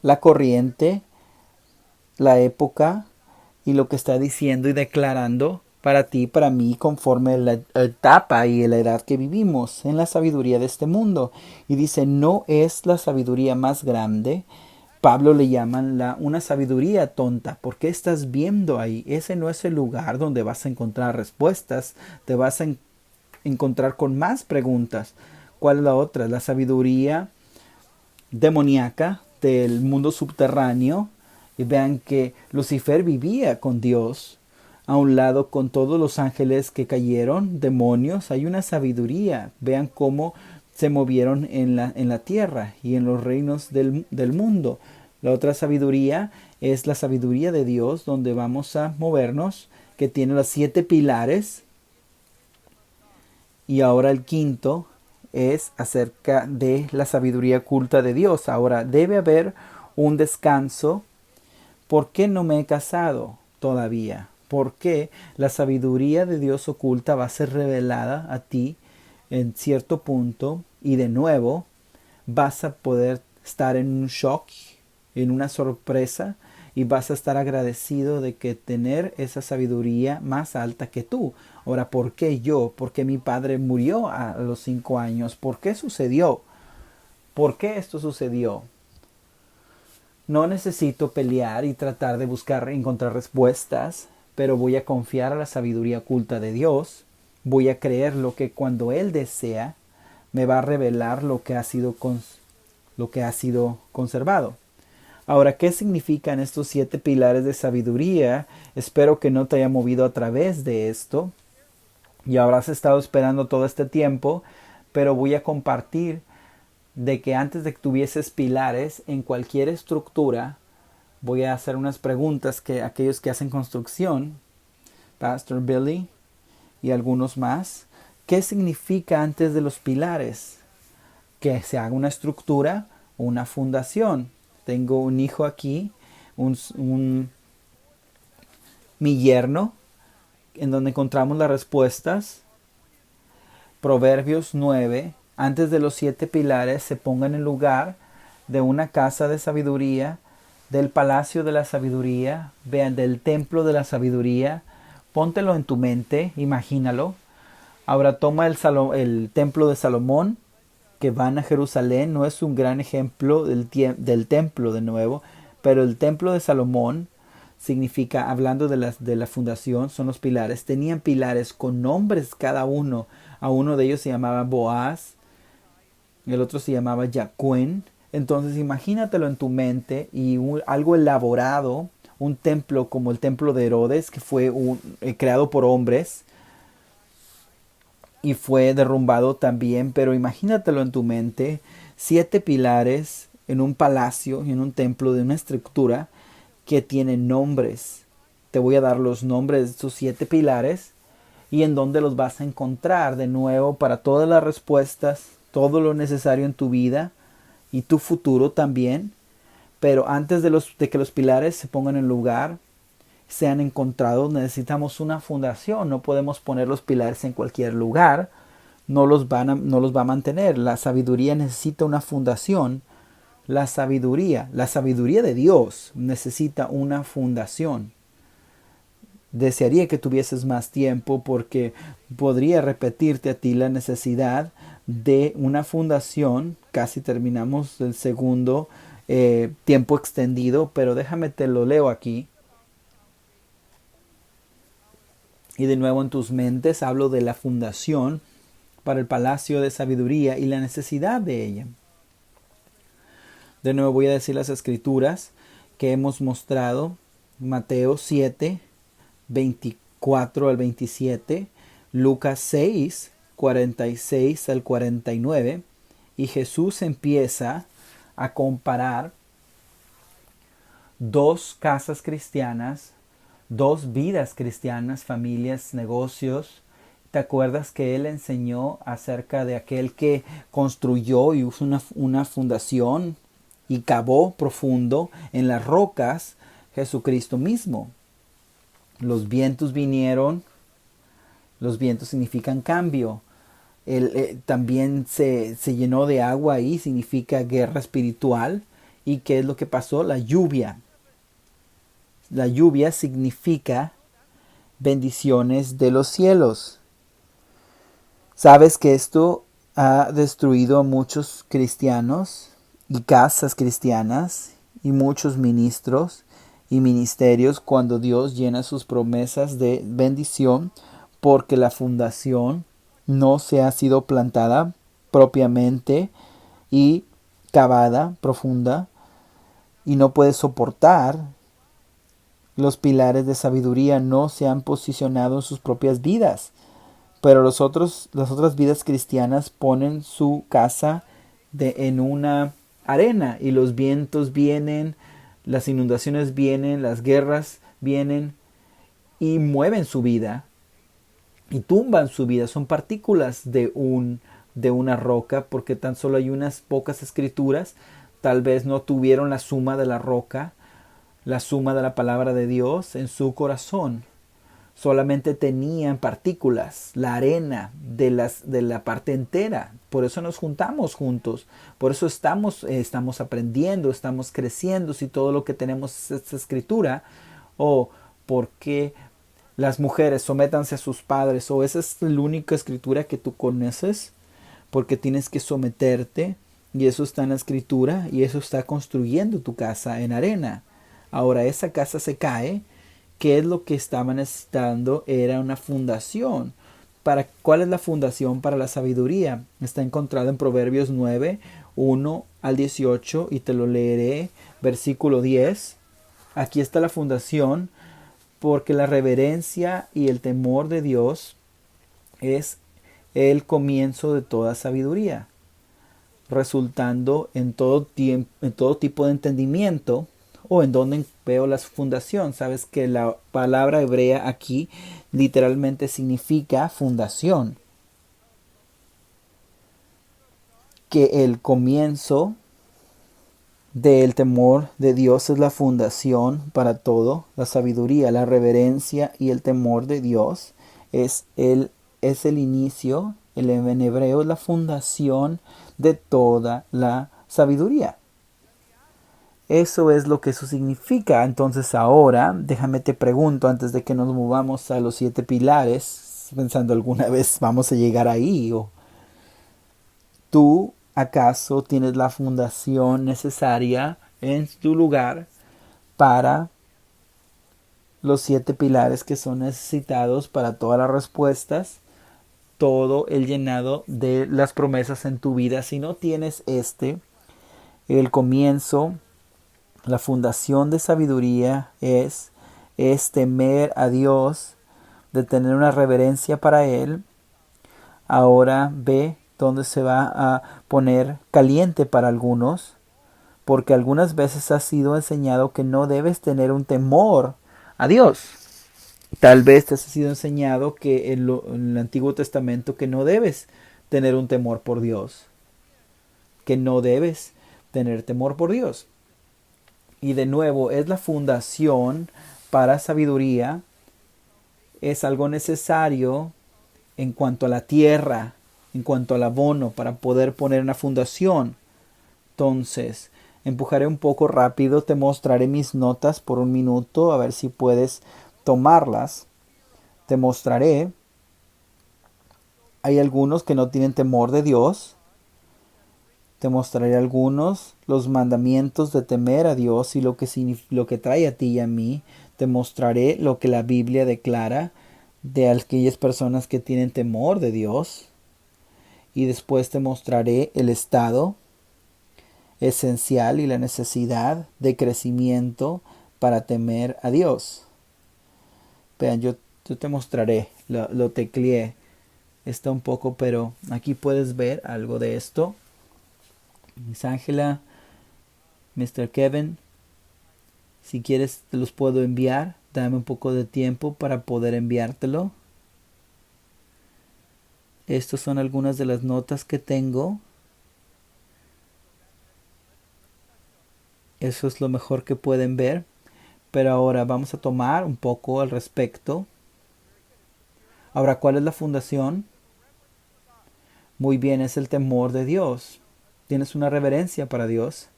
[SPEAKER 1] la corriente, la época y lo que está diciendo y declarando para ti, para mí, conforme la etapa y la edad que vivimos en la sabiduría de este mundo. Y dice, no es la sabiduría más grande. Pablo le llaman una sabiduría tonta. ¿Por qué estás viendo ahí? Ese no es el lugar donde vas a encontrar respuestas. Te vas a encontrar con más preguntas. ¿Cuál es la otra? La sabiduría demoníaca del mundo subterráneo. Y vean que Lucifer vivía con Dios a un lado con todos los ángeles que cayeron, demonios. Hay una sabiduría. Vean cómo se movieron en la tierra y en los reinos del mundo. La otra sabiduría es la sabiduría de Dios, donde vamos a movernos, que tiene los 7 pilares. Y ahora el quinto es acerca de la sabiduría oculta de Dios. Ahora, debe haber un descanso. ¿Por qué no me he casado todavía? ¿Por qué la sabiduría de Dios oculta va a ser revelada a ti en cierto punto? Y de nuevo vas a poder estar en un shock, en una sorpresa, y vas a estar agradecido de que tener esa sabiduría más alta que tú. Ahora, ¿por qué yo? ¿Por qué mi padre murió a los 5 años? ¿Por qué sucedió? ¿Por qué esto sucedió? No necesito pelear y tratar de encontrar respuestas, pero voy a confiar a la sabiduría oculta de Dios. Voy a creer lo que cuando Él desea, me va a revelar lo que ha sido conservado. Ahora, ¿qué significan estos 7 pilares de sabiduría? Espero que no te haya movido a través de esto. Y habrás estado esperando todo este tiempo, pero voy a compartir de que antes de que tuvieses pilares en cualquier estructura, voy a hacer unas preguntas que aquellos que hacen construcción, Pastor Billy y algunos más, ¿qué significa antes de los pilares? Que se haga una estructura o una fundación. Tengo un hijo aquí, mi yerno, en donde encontramos las respuestas. Proverbios 9, antes de los 7 pilares se pongan en lugar de una casa de sabiduría, del palacio de la sabiduría, vean, del templo de la sabiduría. Póntelo en tu mente, imagínalo. Ahora toma el templo de Salomón, que van a Jerusalén. No es un gran ejemplo del templo de nuevo, pero el templo de Salomón significa, hablando de la fundación, son los pilares. Tenían pilares con nombres cada uno. A uno de ellos se llamaba Boaz, el otro se llamaba Jacuen. Entonces imagínatelo en tu mente y algo elaborado, un templo como el templo de Herodes, que fue creado por hombres y fue derrumbado también, pero imagínatelo en tu mente, 7 pilares en un palacio, en un templo de una estructura que tiene nombres. Te voy a dar los nombres de estos 7 pilares y en dónde los vas a encontrar de nuevo para todas las respuestas, todo lo necesario en tu vida y tu futuro también. Pero antes de que los pilares se pongan en lugar, sean encontrados, necesitamos una fundación. No podemos poner los pilares en cualquier lugar. No los va a mantener. La sabiduría necesita una fundación. La sabiduría de Dios necesita una fundación. Desearía que tuvieses más tiempo porque podría repetirte a ti la necesidad de una fundación. Casi terminamos el segundo tiempo extendido, pero déjame te lo leo aquí. Y de nuevo en tus mentes hablo de la fundación para el palacio de sabiduría y la necesidad de ella. De nuevo voy a decir las escrituras que hemos mostrado. Mateo 7, 24 al 27, Lucas 6, 46 al 49, y Jesús empieza a comparar 2 casas cristianas, 2 vidas cristianas, familias, negocios. ¿Te acuerdas que Él enseñó acerca de aquel que construyó y usó una fundación y cavó profundo en las rocas? Jesucristo mismo. Los vientos vinieron. Los vientos significan cambio. También se llenó de agua ahí, significa guerra espiritual. ¿Y qué es lo que pasó? La lluvia. La lluvia significa bendiciones de los cielos. ¿Sabes que esto ha destruido a muchos cristianos y casas cristianas y muchos ministros y ministerios cuando Dios llena sus promesas de bendición porque la fundación no se ha sido plantada propiamente y cavada profunda y no puede soportar? Los pilares de sabiduría no se han posicionado en sus propias vidas, pero las otras vidas cristianas ponen su casa en una arena y los vientos vienen, las inundaciones vienen, las guerras vienen y mueven su vida y tumban su vida. Son partículas de una roca, porque tan solo hay unas pocas escrituras. Tal vez no tuvieron la suma de la roca, la suma de la palabra de Dios en su corazón. Solamente tenían partículas, la arena de la parte entera. Por eso nos juntamos juntos. Por eso estamos aprendiendo, estamos creciendo. Si todo lo que tenemos es esta escritura, o porque las mujeres sométanse a sus padres, o esa es la única escritura que tú conoces, porque tienes que someterte, y eso está en la escritura, y eso está construyendo tu casa en arena. Ahora esa casa se cae. ¿Qué es lo que estaba necesitando? Era una fundación. ¿Cuál es la fundación para la sabiduría? Está encontrado en Proverbios 9, 1 al 18, y te lo leeré, versículo 10. Aquí está la fundación, porque la reverencia y el temor de Dios es el comienzo de toda sabiduría, resultando en todo tipo de entendimiento. O en donde veo la fundación. Sabes que la palabra hebrea aquí literalmente significa fundación. Que el comienzo del temor de Dios es la fundación para todo. La sabiduría, la reverencia y el temor de Dios es el inicio. En hebreo es la fundación de toda la sabiduría. Eso es lo que eso significa. Entonces ahora, déjame te pregunto, antes de que nos movamos a los 7 pilares, pensando alguna vez vamos a llegar ahí, o ¿tú acaso tienes la fundación necesaria en tu lugar para los 7 pilares que son necesitados para todas las respuestas, todo el llenado de las promesas en tu vida? Si no tienes el comienzo, la fundación de sabiduría es temer a Dios, de tener una reverencia para Él. Ahora ve dónde se va a poner caliente para algunos, porque algunas veces has sido enseñado que no debes tener un temor a Dios. Tal vez te has sido enseñado que en el Antiguo Testamento que no debes tener un temor por Dios, que no debes tener temor por Dios. Y de nuevo, es la fundación para sabiduría. Es algo necesario en cuanto a la tierra, en cuanto al abono, para poder poner una fundación. Entonces, empujaré un poco rápido, te mostraré mis notas por un minuto, a ver si puedes tomarlas. Te mostraré. Hay algunos que no tienen temor de Dios. Te mostraré algunos, los mandamientos de temer a Dios y lo que trae a ti y a mí. Te mostraré lo que la Biblia declara de aquellas personas que tienen temor de Dios. Y después te mostraré el estado esencial y la necesidad de crecimiento para temer a Dios. Vean, yo te mostraré, lo tecleé. Está un poco, pero aquí puedes ver algo de esto. Miss Ángela, Mr. Kevin, si quieres te los puedo enviar. Dame un poco de tiempo para poder enviártelo. Estas son algunas de las notas que tengo. Eso es lo mejor que pueden ver. Pero ahora vamos a tomar un poco al respecto. Ahora, ¿cuál es la fundación? Muy bien, es el temor de Dios. Tienes una reverencia para Dios.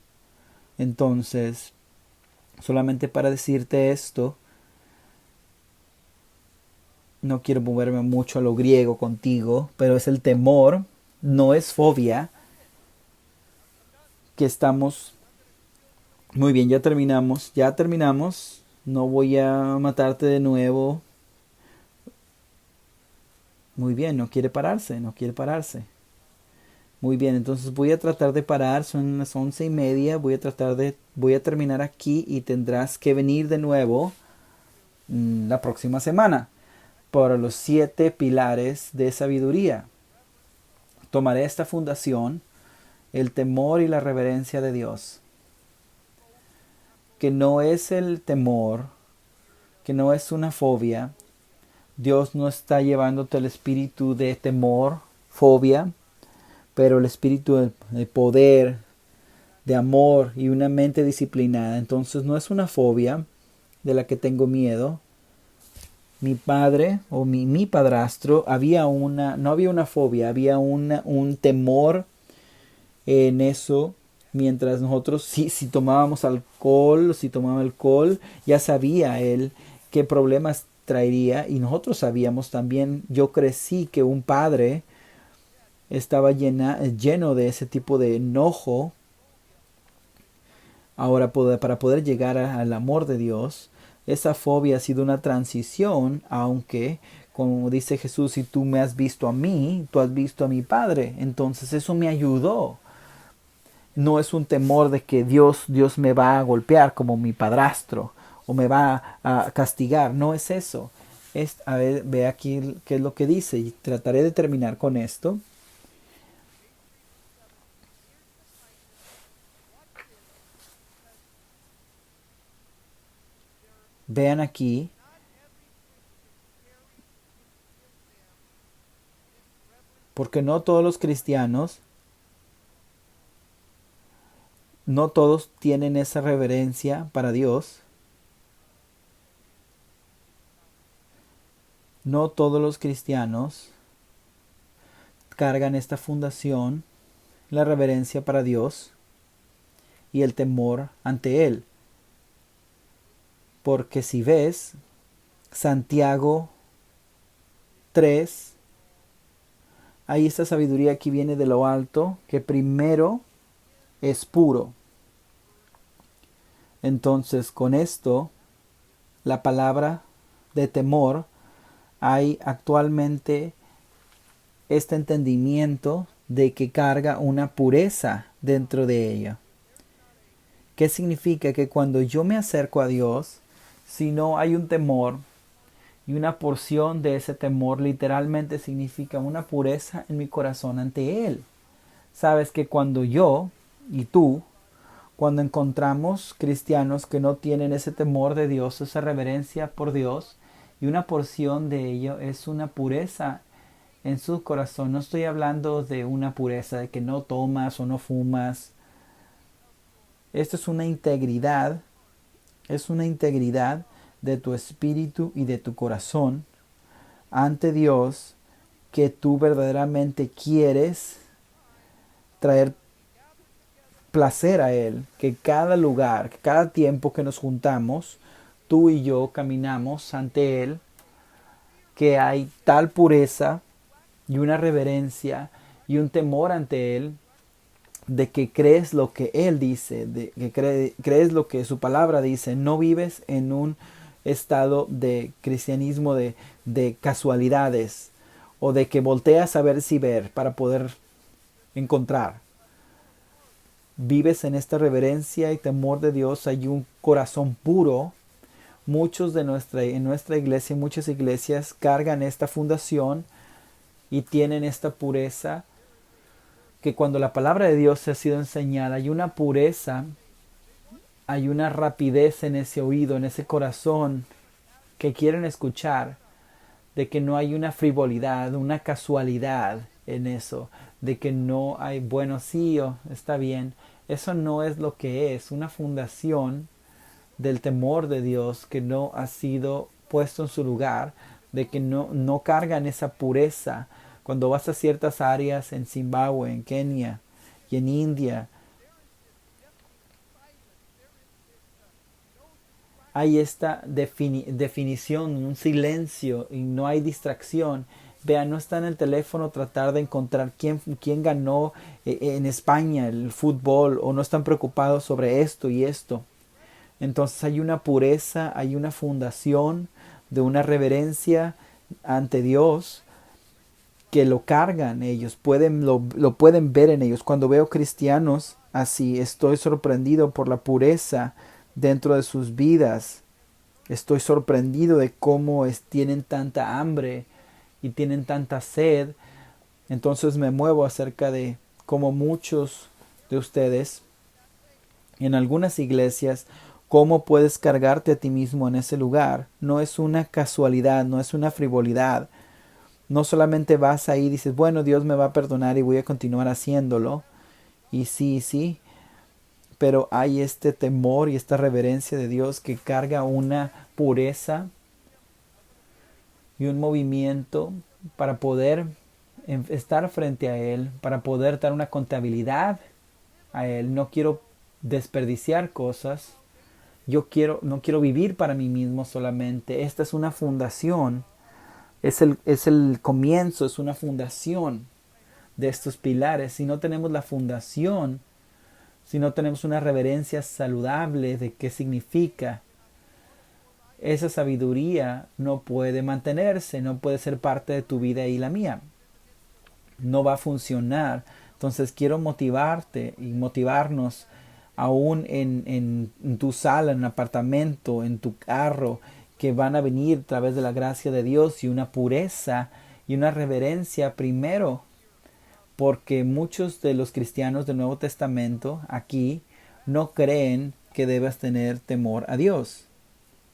[SPEAKER 1] Entonces, solamente para decirte esto, no quiero moverme mucho a lo griego contigo, pero es el temor, no es fobia, que estamos... Muy bien, ya terminamos. No voy a matarte de nuevo. Muy bien, no quiere pararse, no quiere pararse. Muy bien, entonces voy a tratar de parar, son las 11:30, voy a terminar aquí y tendrás que venir de nuevo la próxima semana para los 7 pilares de sabiduría. Tomaré esta fundación, el temor y la reverencia de Dios, que no es el temor, que no es una fobia. Dios no está llevándote el espíritu de temor, fobia, pero el espíritu de poder, de amor y una mente disciplinada. Entonces no es una fobia de la que tengo miedo. Mi padre o mi padrastro no había una fobia, había un temor en eso. Mientras nosotros, si tomábamos alcohol, si tomaba alcohol, ya sabía él qué problemas traería y nosotros sabíamos también. Yo crecí que un padre estaba lleno de ese tipo de enojo. Ahora, para poder llegar al amor de Dios, esa fobia ha sido una transición, aunque, como dice Jesús, si tú me has visto a mí, tú has visto a mi Padre. Entonces eso me ayudó. No es un temor de que Dios me va a golpear como mi padrastro o me va a castigar. No es eso. A ver, ve aquí qué es lo que dice y trataré de terminar con esto. Vean aquí, porque no todos los cristianos, no todos tienen esa reverencia para Dios. No todos los cristianos cargan esta fundación, la reverencia para Dios y el temor ante Él. Porque si ves, Santiago 3, hay esta sabiduría que viene de lo alto, que primero es puro. Entonces, con esto, la palabra de temor, hay actualmente este entendimiento de que carga una pureza dentro de ella. ¿Qué significa? Que cuando yo me acerco a Dios, si no hay un temor, y una porción de ese temor literalmente significa una pureza en mi corazón ante Él. Sabes que cuando yo y tú, cuando encontramos cristianos que no tienen ese temor de Dios, esa reverencia por Dios, y una porción de ello es una pureza en su corazón. No estoy hablando de una pureza de que no tomas o no fumas. Esto es una integridad de tu espíritu y de tu corazón ante Dios, que tú verdaderamente quieres traer placer a Él, que cada lugar, que cada tiempo que nos juntamos, tú y yo caminamos ante Él, que hay tal pureza y una reverencia y un temor ante Él, de que crees lo que Él dice, de que crees lo que su palabra dice, no vives en un estado de cristianismo de casualidades o de que volteas a ver si ver para poder encontrar. Vives en esta reverencia y temor de Dios, hay un corazón puro. Muchos en nuestra iglesia, muchas iglesias cargan esta fundación y tienen esta pureza, que cuando la palabra de Dios ha sido enseñada, hay una pureza, hay una rapidez en ese oído, en ese corazón que quieren escuchar, de que no hay una frivolidad, una casualidad en eso, de que no hay, bueno, sí, está bien. Eso no es lo que es una fundación del temor de Dios que no ha sido puesto en su lugar, de que no cargan esa pureza. Cuando vas a ciertas áreas en Zimbabue, en Kenia y en India, hay esta definición, un silencio y no hay distracción. Vean, no está en el teléfono tratar de encontrar quién ganó en España el fútbol, o no están preocupados sobre esto y esto. Entonces hay una pureza, hay una fundación de una reverencia ante Dios que lo cargan ellos, lo pueden ver en ellos. Cuando veo cristianos así, estoy sorprendido por la pureza dentro de sus vidas. Estoy sorprendido de cómo tienen tanta hambre y tienen tanta sed. Entonces me muevo acerca de cómo muchos de ustedes en algunas iglesias, cómo puedes cargarte a ti mismo en ese lugar. No es una casualidad, no es una frivolidad. No solamente vas ahí y dices, bueno, Dios me va a perdonar y voy a continuar haciéndolo. Y sí, pero hay este temor y esta reverencia de Dios que carga una pureza y un movimiento para poder estar frente a Él, para poder dar una contabilidad a Él. No quiero desperdiciar cosas. No quiero vivir para mí mismo solamente. Esta es una fundación. Es el comienzo, es una fundación de estos pilares. Si no tenemos la fundación, si no tenemos una reverencia saludable de qué significa, esa sabiduría no puede mantenerse, no puede ser parte de tu vida y la mía. No va a funcionar. Entonces quiero motivarte y motivarnos aún en tu sala, en un apartamento, en tu carro, que van a venir a través de la gracia de Dios y una pureza y una reverencia primero, porque muchos de los cristianos del Nuevo Testamento aquí no creen que debas tener temor a Dios,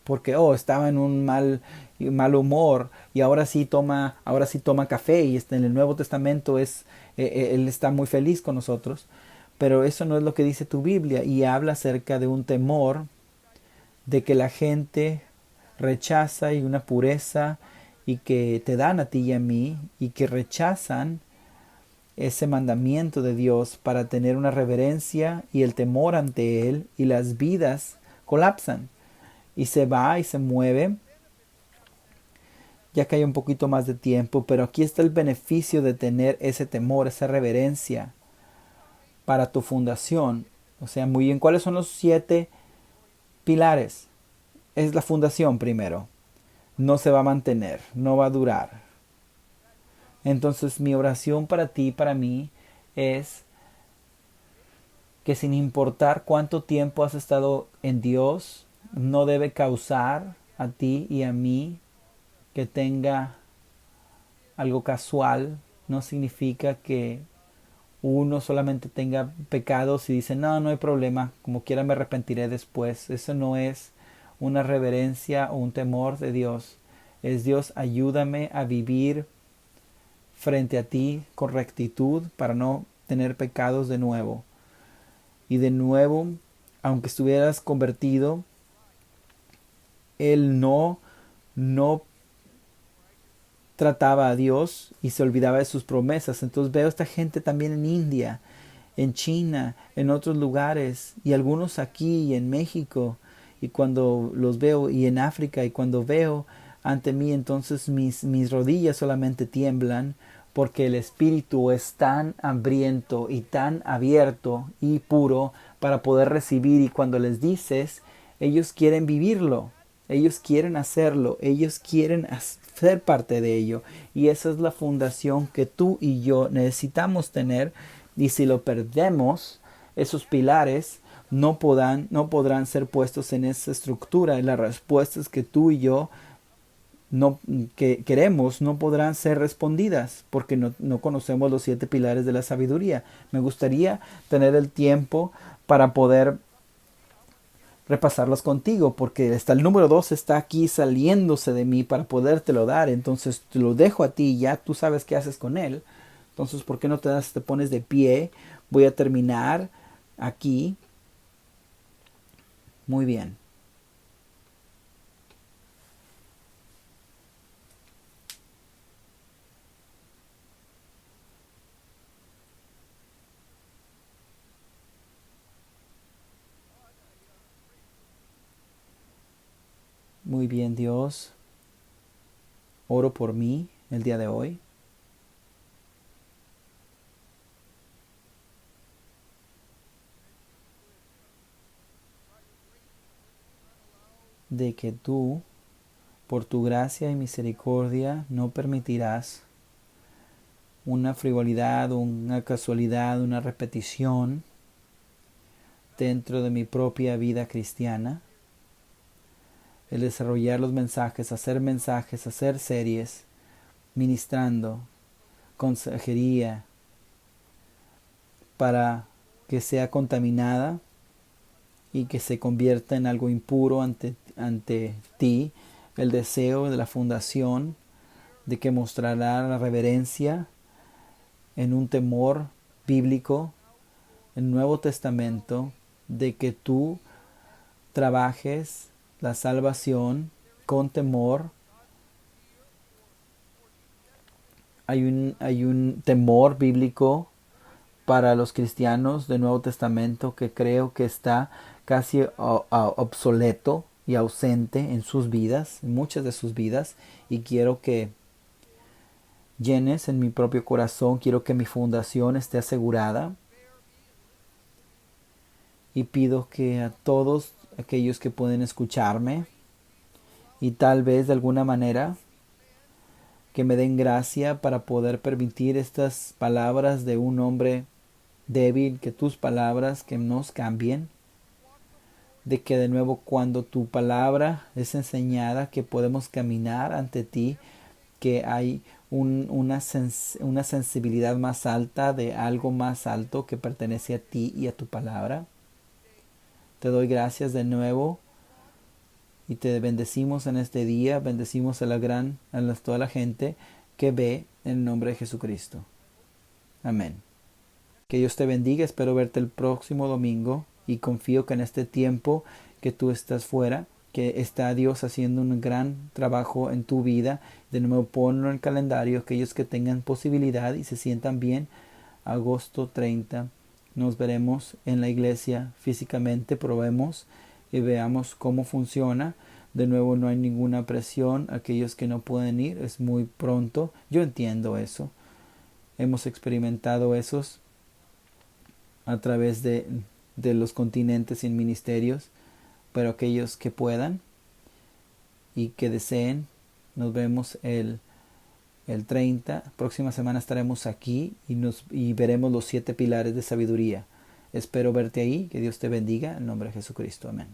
[SPEAKER 1] porque estaba en un mal humor y ahora sí toma café, y en el Nuevo Testamento él está muy feliz con nosotros. Pero eso no es lo que dice tu Biblia, y habla acerca de un temor de que la gente rechaza, y una pureza, y que te dan a ti y a mí, y que rechazan ese mandamiento de Dios para tener una reverencia y el temor ante Él, y las vidas colapsan y se va y se mueve. Ya que hay un poquito más de tiempo, pero aquí está el beneficio de tener ese temor, esa reverencia para tu fundación. O sea, muy bien, ¿cuáles son los 7 pilares? Es la fundación primero. No se va a mantener, no va a durar. Entonces mi oración para ti, para mí, es que sin importar cuánto tiempo has estado en Dios, no debe causar a ti y a mí que tenga algo casual. No significa que uno solamente tenga pecados y dice, no hay problema, como quiera me arrepentiré después. Eso no es una reverencia o un temor de Dios. Es: Dios, ayúdame a vivir frente a ti con rectitud para no tener pecados de nuevo. Y de nuevo, aunque estuvieras convertido, él no trataba a Dios y se olvidaba de sus promesas. Entonces veo a esta gente también en India, en China, en otros lugares, y algunos aquí y en México, y cuando los veo, y en África, y cuando veo ante mí, entonces mis rodillas solamente tiemblan, porque el espíritu es tan hambriento y tan abierto y puro para poder recibir, y cuando les dices, ellos quieren vivirlo, ellos quieren hacerlo, ellos quieren ser parte de ello, y esa es la fundación que tú y yo necesitamos tener. Y si lo perdemos, esos pilares no podrán ser puestos en esa estructura, y las respuestas que tú y yo que queremos no podrán ser respondidas, porque no conocemos los 7 pilares de la sabiduría. Me gustaría tener el tiempo para poder repasarlos contigo, porque hasta el número 2 está aquí saliéndose de mí para podértelo dar. Entonces te lo dejo a ti, ya tú sabes qué haces con él. Entonces, ¿por qué no te pones de pie? Voy a terminar aquí. Muy bien. muy bien, Dios. Oro por mí el día de hoy. De que tú, por tu gracia y misericordia, no permitirás una frivolidad, una casualidad, una repetición dentro de mi propia vida cristiana. El desarrollar los mensajes, hacer series, ministrando, consejería, para que sea contaminada y que se convierta en algo impuro ante ti. El deseo de la fundación de que mostrará la reverencia en un temor bíblico, en el Nuevo Testamento, de que tú trabajes la salvación con temor. Hay un temor bíblico para los cristianos del Nuevo Testamento que creo que está casi obsoleto y ausente en sus vidas, en muchas de sus vidas, y quiero que llenes en mi propio corazón, quiero que mi fundación esté asegurada, y pido que a todos aquellos que pueden escucharme y tal vez de alguna manera que me den gracia para poder permitir estas palabras de un hombre débil, que tus palabras que nos cambien, de que de nuevo cuando tu palabra es enseñada, que podemos caminar ante ti, que hay una sensibilidad más alta de algo más alto que pertenece a ti y a tu palabra. Te doy gracias de nuevo y te bendecimos en este día, bendecimos a toda la gente que ve en el nombre de Jesucristo. Amén. Que Dios te bendiga, espero verte el próximo domingo y confío que en este tiempo que tú estás fuera, que está Dios haciendo un gran trabajo en tu vida. De nuevo ponlo en el calendario, aquellos que tengan posibilidad y se sientan bien. Agosto 30 nos veremos en la iglesia físicamente, probemos y veamos cómo funciona. De nuevo no hay ninguna presión, aquellos que no pueden ir es muy pronto, yo entiendo eso, hemos experimentado esos a través de los continentes y ministerios, pero aquellos que puedan y que deseen, nos vemos el 30. Próxima semana estaremos aquí y veremos los 7 pilares de sabiduría. Espero verte ahí, que Dios te bendiga, en nombre de Jesucristo. Amén.